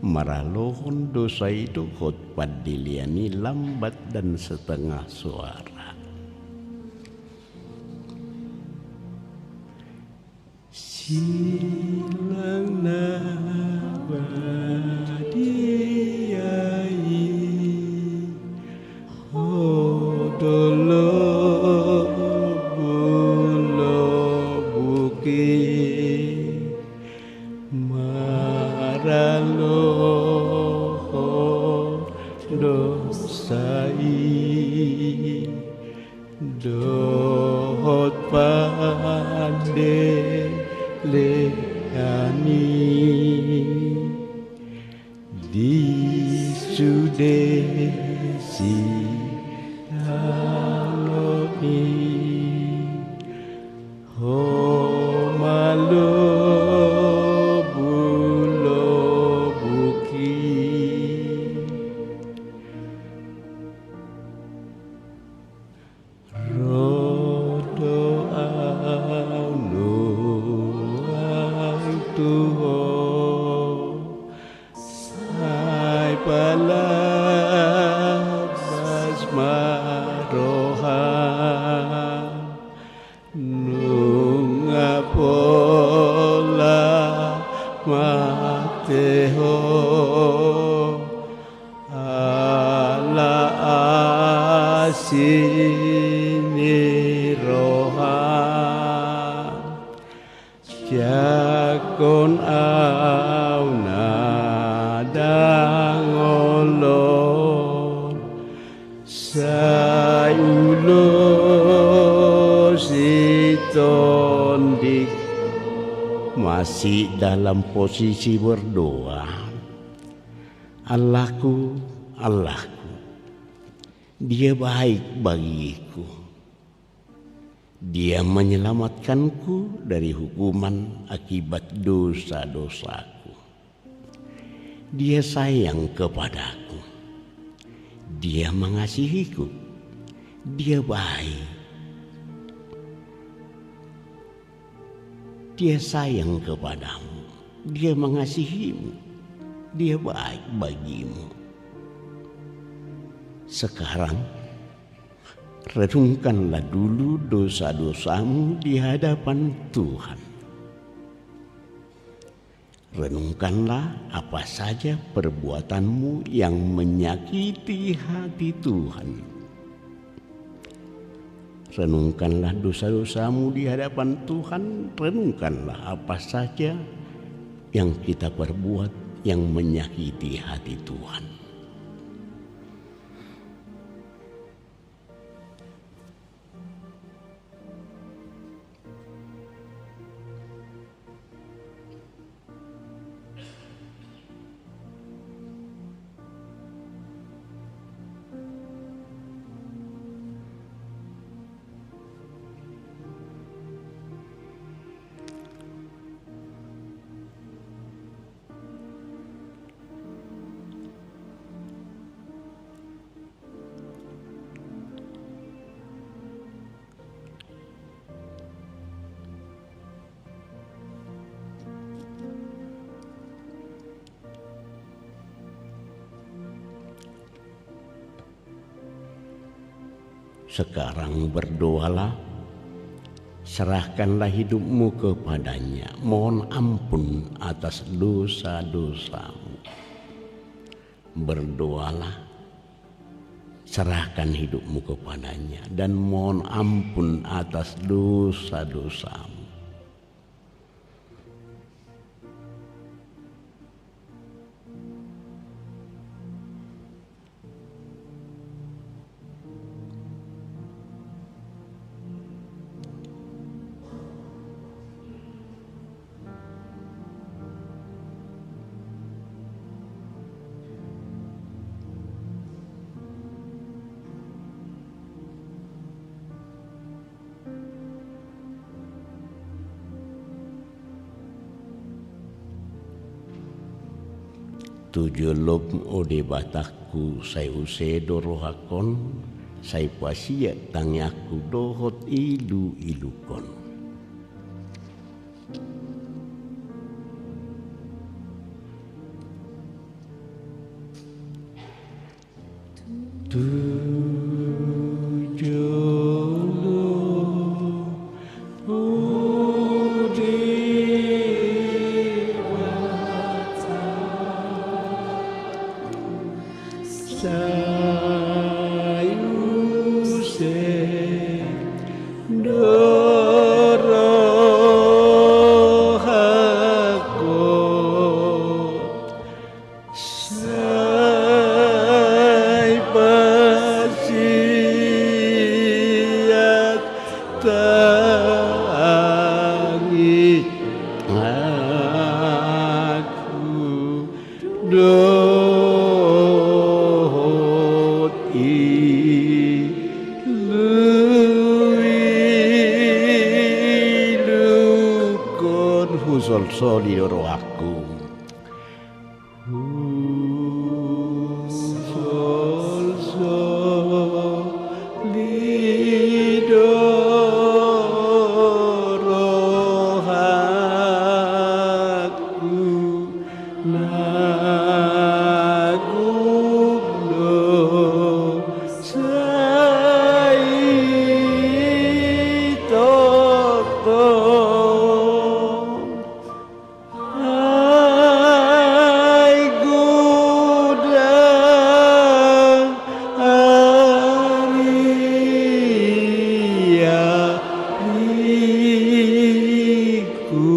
maralohon dosa itu khotbah diliani lambat dan setengah suara. Silang nabadiai hodo lobu-lobuki maraloho dosai dohot pade leani di sudesi daloni homalo jakon au nadangolon sayulo sitondik. Masih dalam posisi berdoa, Allahku, Allahku, Dia baik bagiku. Dia menyelamatkanku dari hukuman akibat dosa-dosaku. Dia sayang kepadaku. Dia mengasihiku. Dia baik. Dia sayang kepadamu. Dia mengasihimu. Dia baik bagimu. Sekarang renungkanlah dulu dosa-dosamu di hadapan Tuhan. Renungkanlah apa saja perbuatanmu yang menyakiti hati Tuhan. Renungkanlah dosa-dosamu di hadapan Tuhan. Renungkanlah apa saja yang kita perbuat yang menyakiti hati Tuhan. Sekarang berdoalah, serahkanlah hidupmu kepadanya, mohon ampun atas dosa-dosamu. Berdoalah, serahkan hidupmu kepadanya dan mohon ampun atas dosa-dosamu. Tujuh lob ode batakku saya usedo rohakon saya pasia tangiaku dohot ilu-ilukon. sol solidoro aku. Sol solidoro aku nagubno sai toto ai gudang aria iku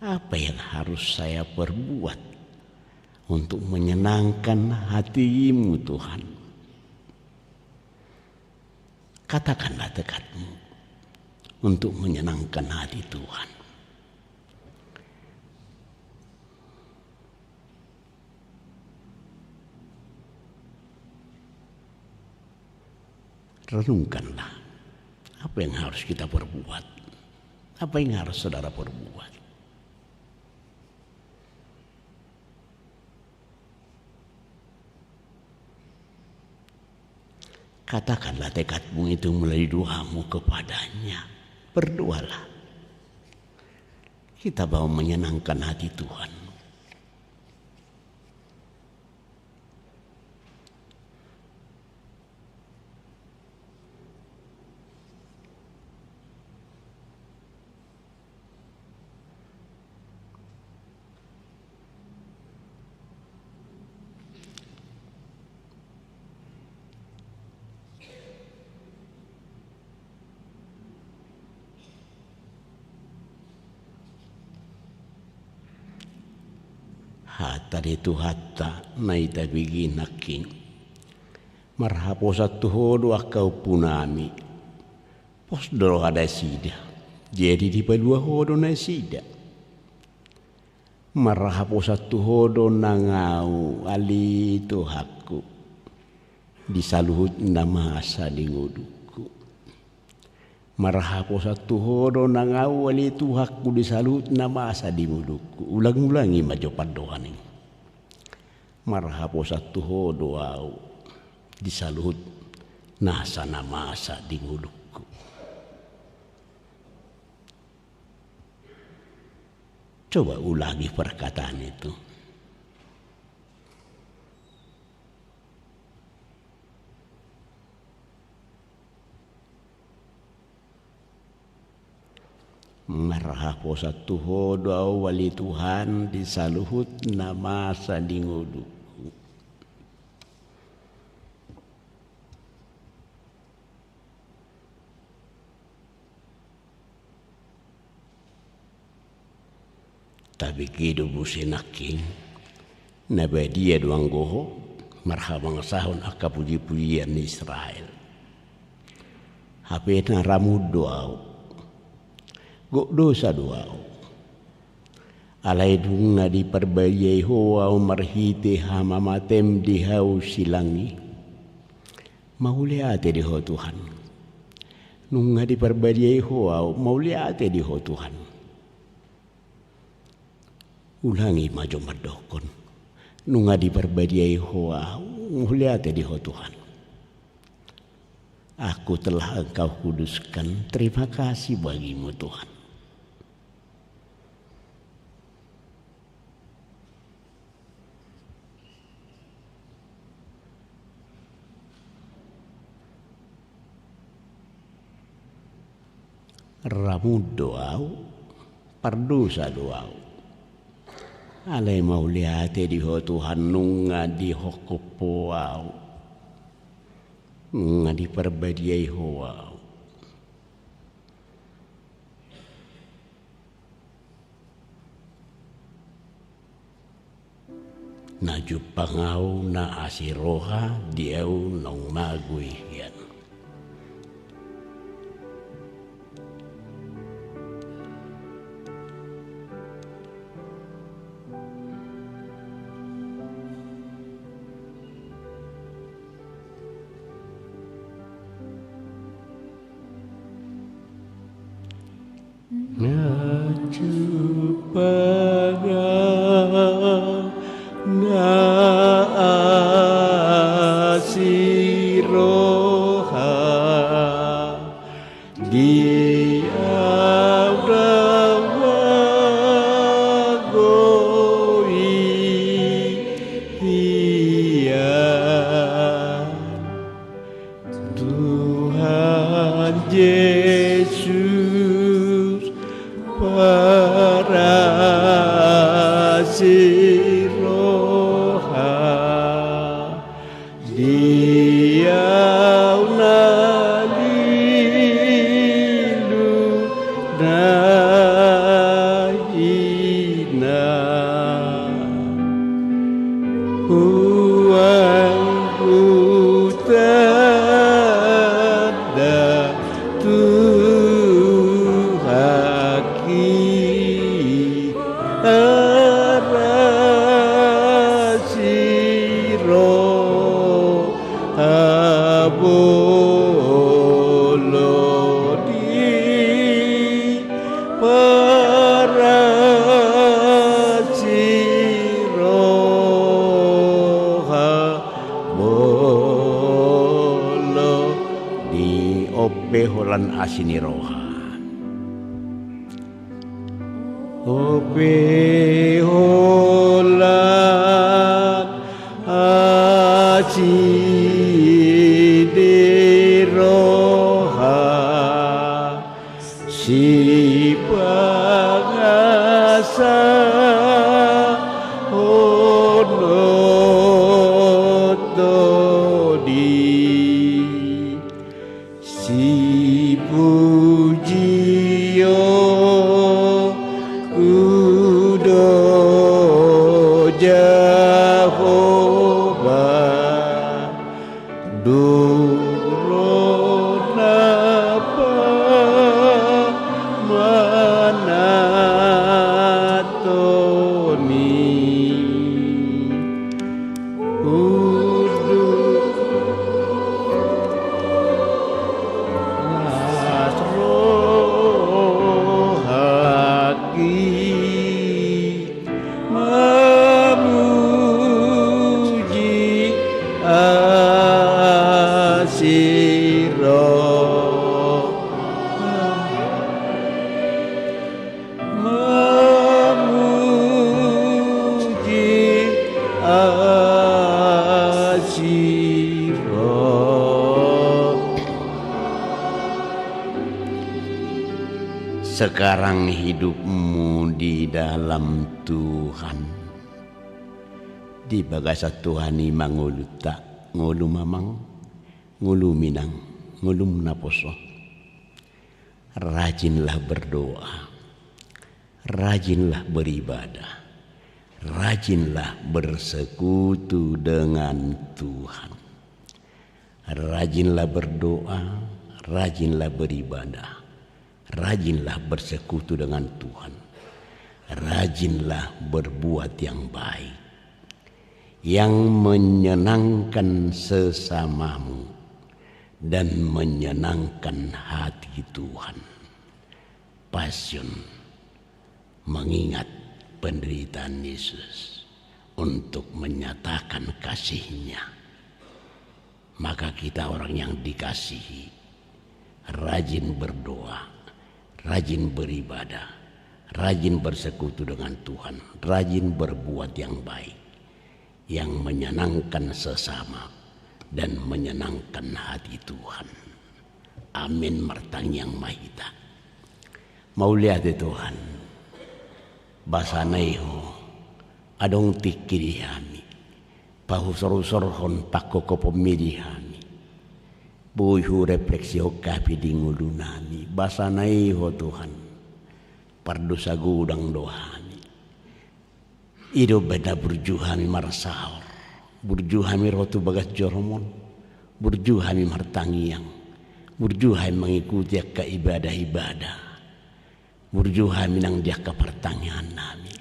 Apa yang harus saya perbuat untuk menyenangkan hati-Mu Tuhan? Katakanlah tekad-Mu untuk menyenangkan hati Tuhan. Renungkanlah apa yang harus kita perbuat, apa yang harus saudara perbuat. Katakanlah tekadmu itu melalui doamu kepadanya. Berdoalah. Kita mau menyenangkan hati Tuhan. Tadi tu hatta naita biginaking marhaposat tuhodo akau punami pos doro ada sida jadi di padua hodo na sida marhaposat tuhodo nangau ali tuhaku disaluhut namasa di nguduku marhaposat tuhodo nangau ali tuhaku disaluhut namasa di nguduku ulang-ulangi majopan doa nih marhaposat tuho doau disaluhut nasa namasa di ngulukku. Coba ulangi perkataan itu. marhaposa tuho doa wali Tuhan disaluhut nama sandingudu. Tapi kido businaking nabadia doang goho marhabang sahun akka puji-pujian Israel. HP na ramud doa. Go dosa doa. Alay dung na di perbayay hoa marhite hamamatem di hau silangi. Mauli ate di ho Tuhan. Nung nga di perbayay hoa mauli ate di ho Tuhan. Ulangi maju merdokon. Nunga di perbadiai hoa muliate di ho Tuhan. Aku telah Engkau kuduskan. Terima kasih bagimu Tuhan. Ramud doau, pardosa doau. Alay mauliate di ho Tuhan nunga di ho kupuau. Nunga di perbadiai hoau. Na jupangau na asiroha diau nong magui yan. Beholan asiniroha. Beholan asiniroha. Si pangasa sekarang hidupmu di dalam Tuhan. Di bagasa Tuhan ni mangulu tak, ngulu mamang, ngulu minang, ngulu naposo. Rajinlah berdoa, rajinlah beribadah, rajinlah bersekutu dengan Tuhan. Rajinlah berdoa, rajinlah beribadah, rajinlah bersekutu dengan Tuhan. Rajinlah berbuat yang baik, yang menyenangkan sesamamu dan menyenangkan hati Tuhan. Passion, mengingat penderitaan Yesus untuk menyatakan kasih-Nya. Maka kita orang yang dikasihi, rajin berdoa, rajin beribadah, rajin bersekutu dengan Tuhan, rajin berbuat yang baik, yang menyenangkan sesama dan menyenangkan hati Tuhan. Amin. Martang yang mahita. Mau lihat Tuhan, basanaiho adong tikiri kami, pahusor-usorhon pakoko pemilih kami, buihu refleksi kapi di ngulu nami, basanaiho Tuhan, pardosa gudang dohami, ido beda burjuhami marsahor, burjuhami rotu bagas joromon, burjuhami martangiang, burjuhami mengikuti ke ibadah-ibadah, burjuhami nang dia ke pertanyaan nami,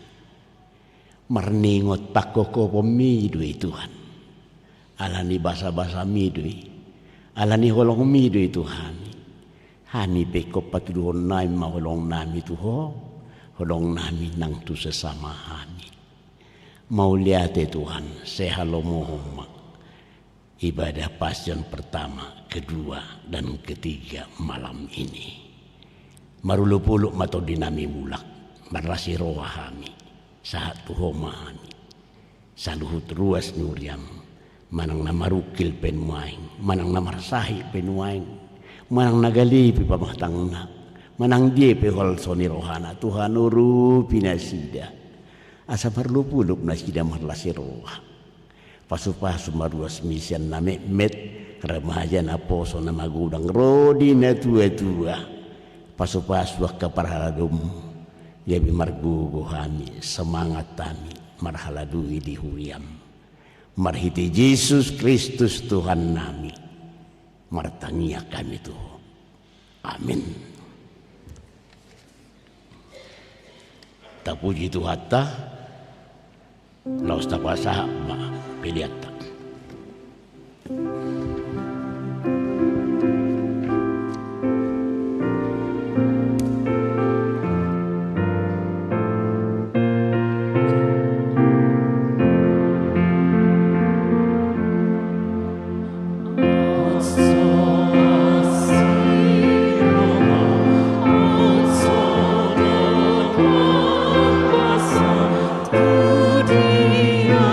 marningot pakoko pemidui Tuhan, alani basa-basa midui, alani holong midui Tuhan, hani peko patuduhon nami maholong nami tuho, holong nami nang tu sesama hani. Mau lihat Tuhan, sehalomohoma ibadah passion pertama, kedua dan ketiga malam ini. Marulupuluk mato dinami mulak, marasi rohami, saat tuhomani, saluhut ruas nuriam, manang namarukil penuaing, manang namarsahi penuaing, manang nagalipi pamahtangna, manang diepe hol soni rohana, Tuhan uru pinasida. Asa marlupuluk nasida marlasi roha. Pasu-pasu maruas misian na met remaja na poso na magudang rodi na tua-tua. Pasu-pasu ka parhaladum yabi margugo kami semangat kami marhaladui di huriam. Marhiti Yesus Kristus Tuhan nami. Martangia kami tuh. Amin. Tapuji Tuhan ta laos tapasa ma piliata. Dia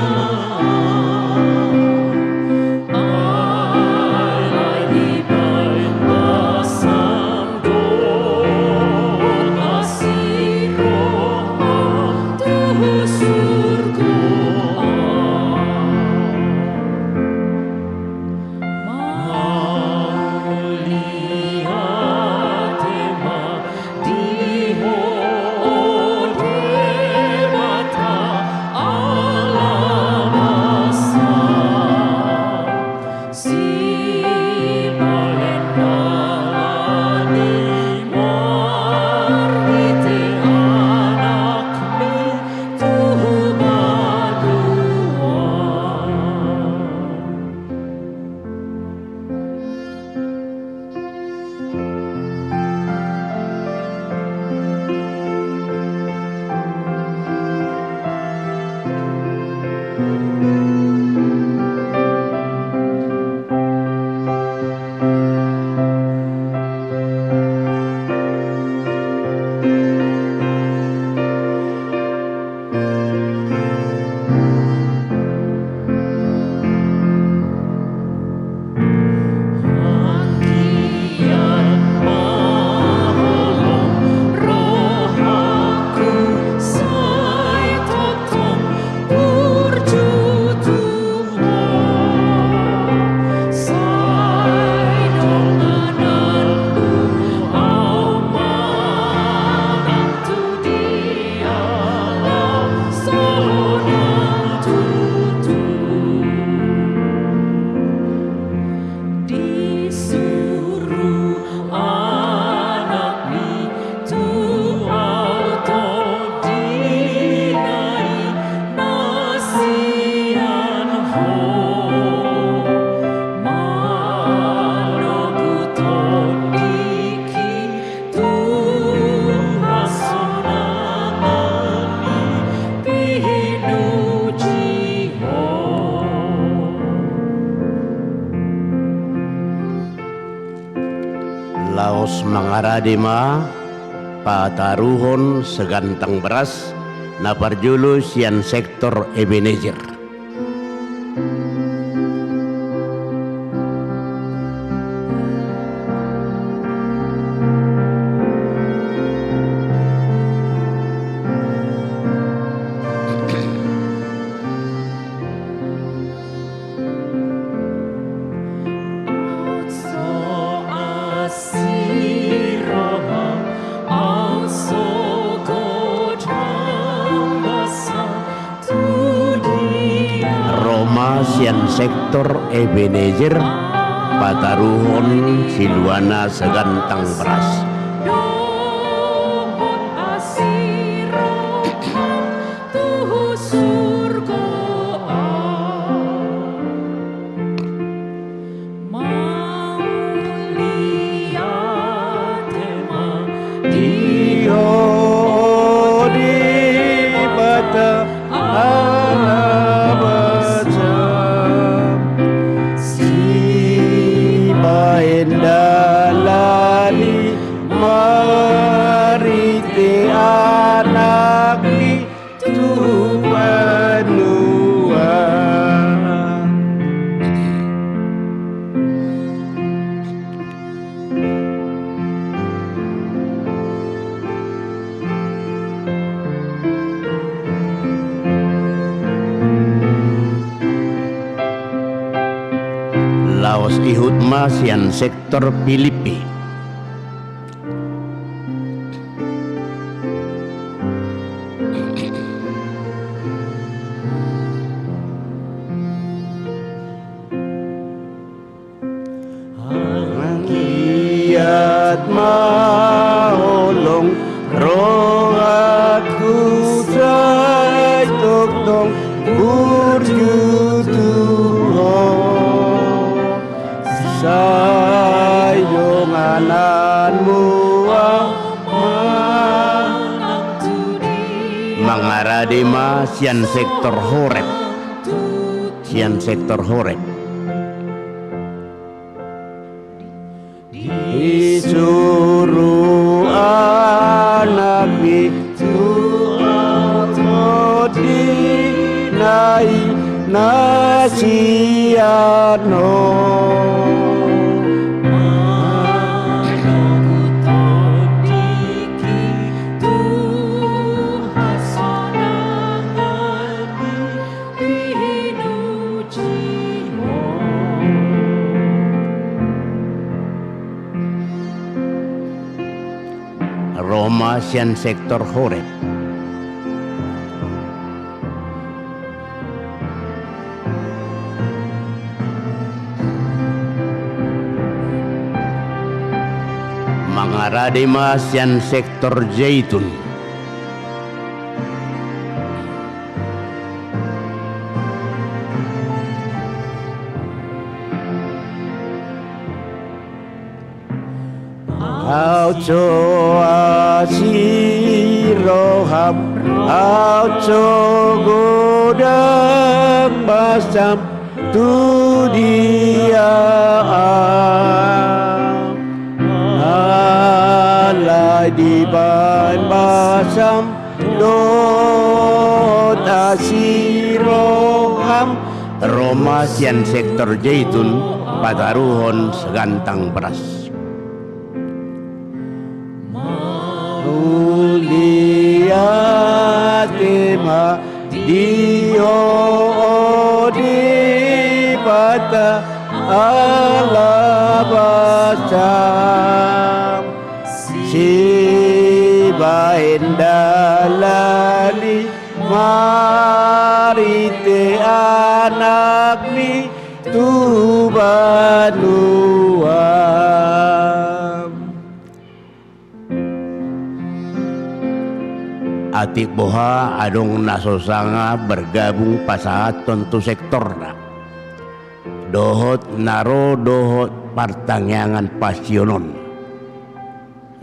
Laos mangaradima pataruhon segantang beras na parjulus yan sektor Ebenezer. Sian sektor Ebenezer pataruhon siluana segantang beras. Laos ihutma sian sektor Filipi. Kiat maholong rohaku say toktong sayongananmu mangaradima sian sektor Horeb. Sian sektor Horeb disuruh anak itu atau dinai nasiano Roma sian sektor Horeb mangaradima sian sektor Zaitun Auco asiroham auco godam basam tu dia alai di ban basam dot asiroham Roma sian sektor Zaitun pataruhon segantang beras. Liatema dio di bata alabasam si baendalani marite anak ni tubanua atik boha adong nasosanga bergabung pasahat tentu sektor dohot naro dohot partangyangan pasionon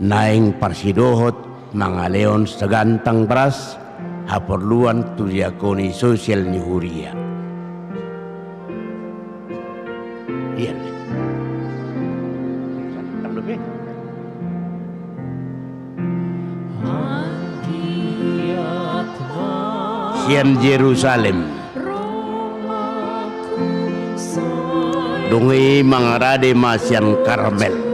naing parsidohot mangaleon segantang beras haperluan tuliakoni sosial ni huria. Iya. Siam Jerusalem dungi mangarade Masian Karmel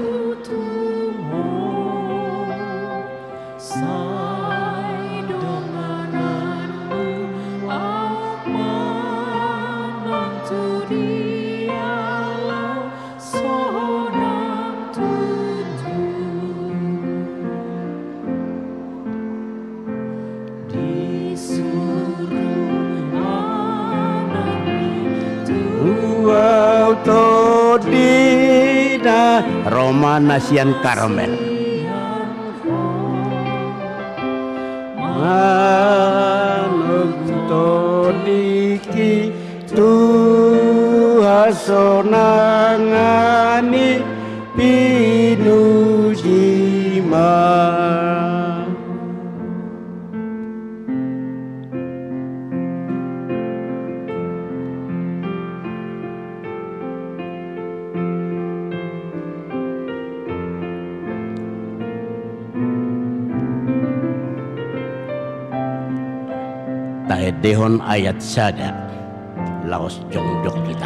Todina Roma Nasian Karmel Todiki Tuhasonangani Pinujima. Dehon ayat sada laos jongjok kita.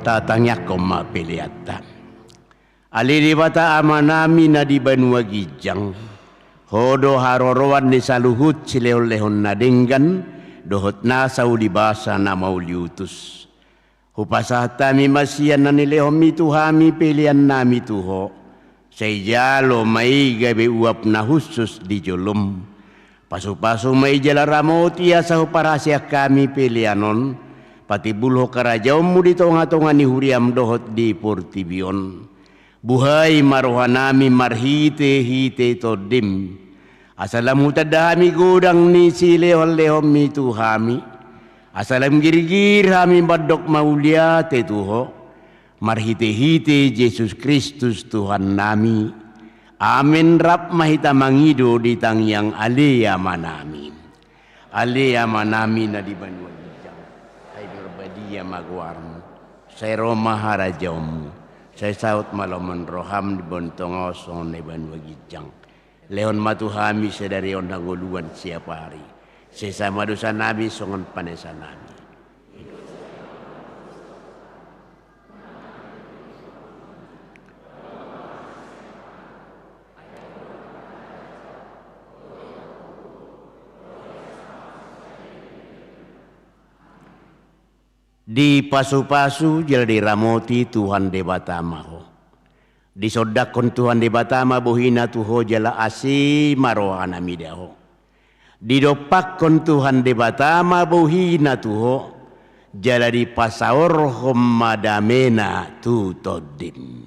Tatangnya koma piliatan alili bata amanami na di Banua Gijang hodo harorowan ni saluhut silehon-lehon nadenggan dohot na saudi basa na mauliutus hupasatami masian na nilehon mituhami pilihan nami tuho sayjalo mai gabe uap na khusus di jolom pasu-pasu mai jala ramoti asa huparasya kami pilihanon pati bulho karajaommu di tonga-tonga ni huriam dohot di Portibion buhay marohanami marhite hite todim asalam hutadami godang ni silehon-lehon mi tuhami asalam girgir hami badok maulia te tuho marhite hite Yesus Kristus Tuhan nami amin rap mahita mangido di tangyang alea manami na di Banua dia magwarmu saya Roma harajaumu saya saut malaman roham di bontongosong ne Banua Gijang leon matuhami sedari on nagoluan siapa hari saya sama dosa nabi songon panesa nabi. Di pasu-pasu jel di ramoti Tuhan de Batama ho. Di sodakon Tuhan de Batama bohina tuho jala asi marohana midaho. Di dopakon Tuhan de Batama bohina tuho jala di pasaor homadamena tu todim.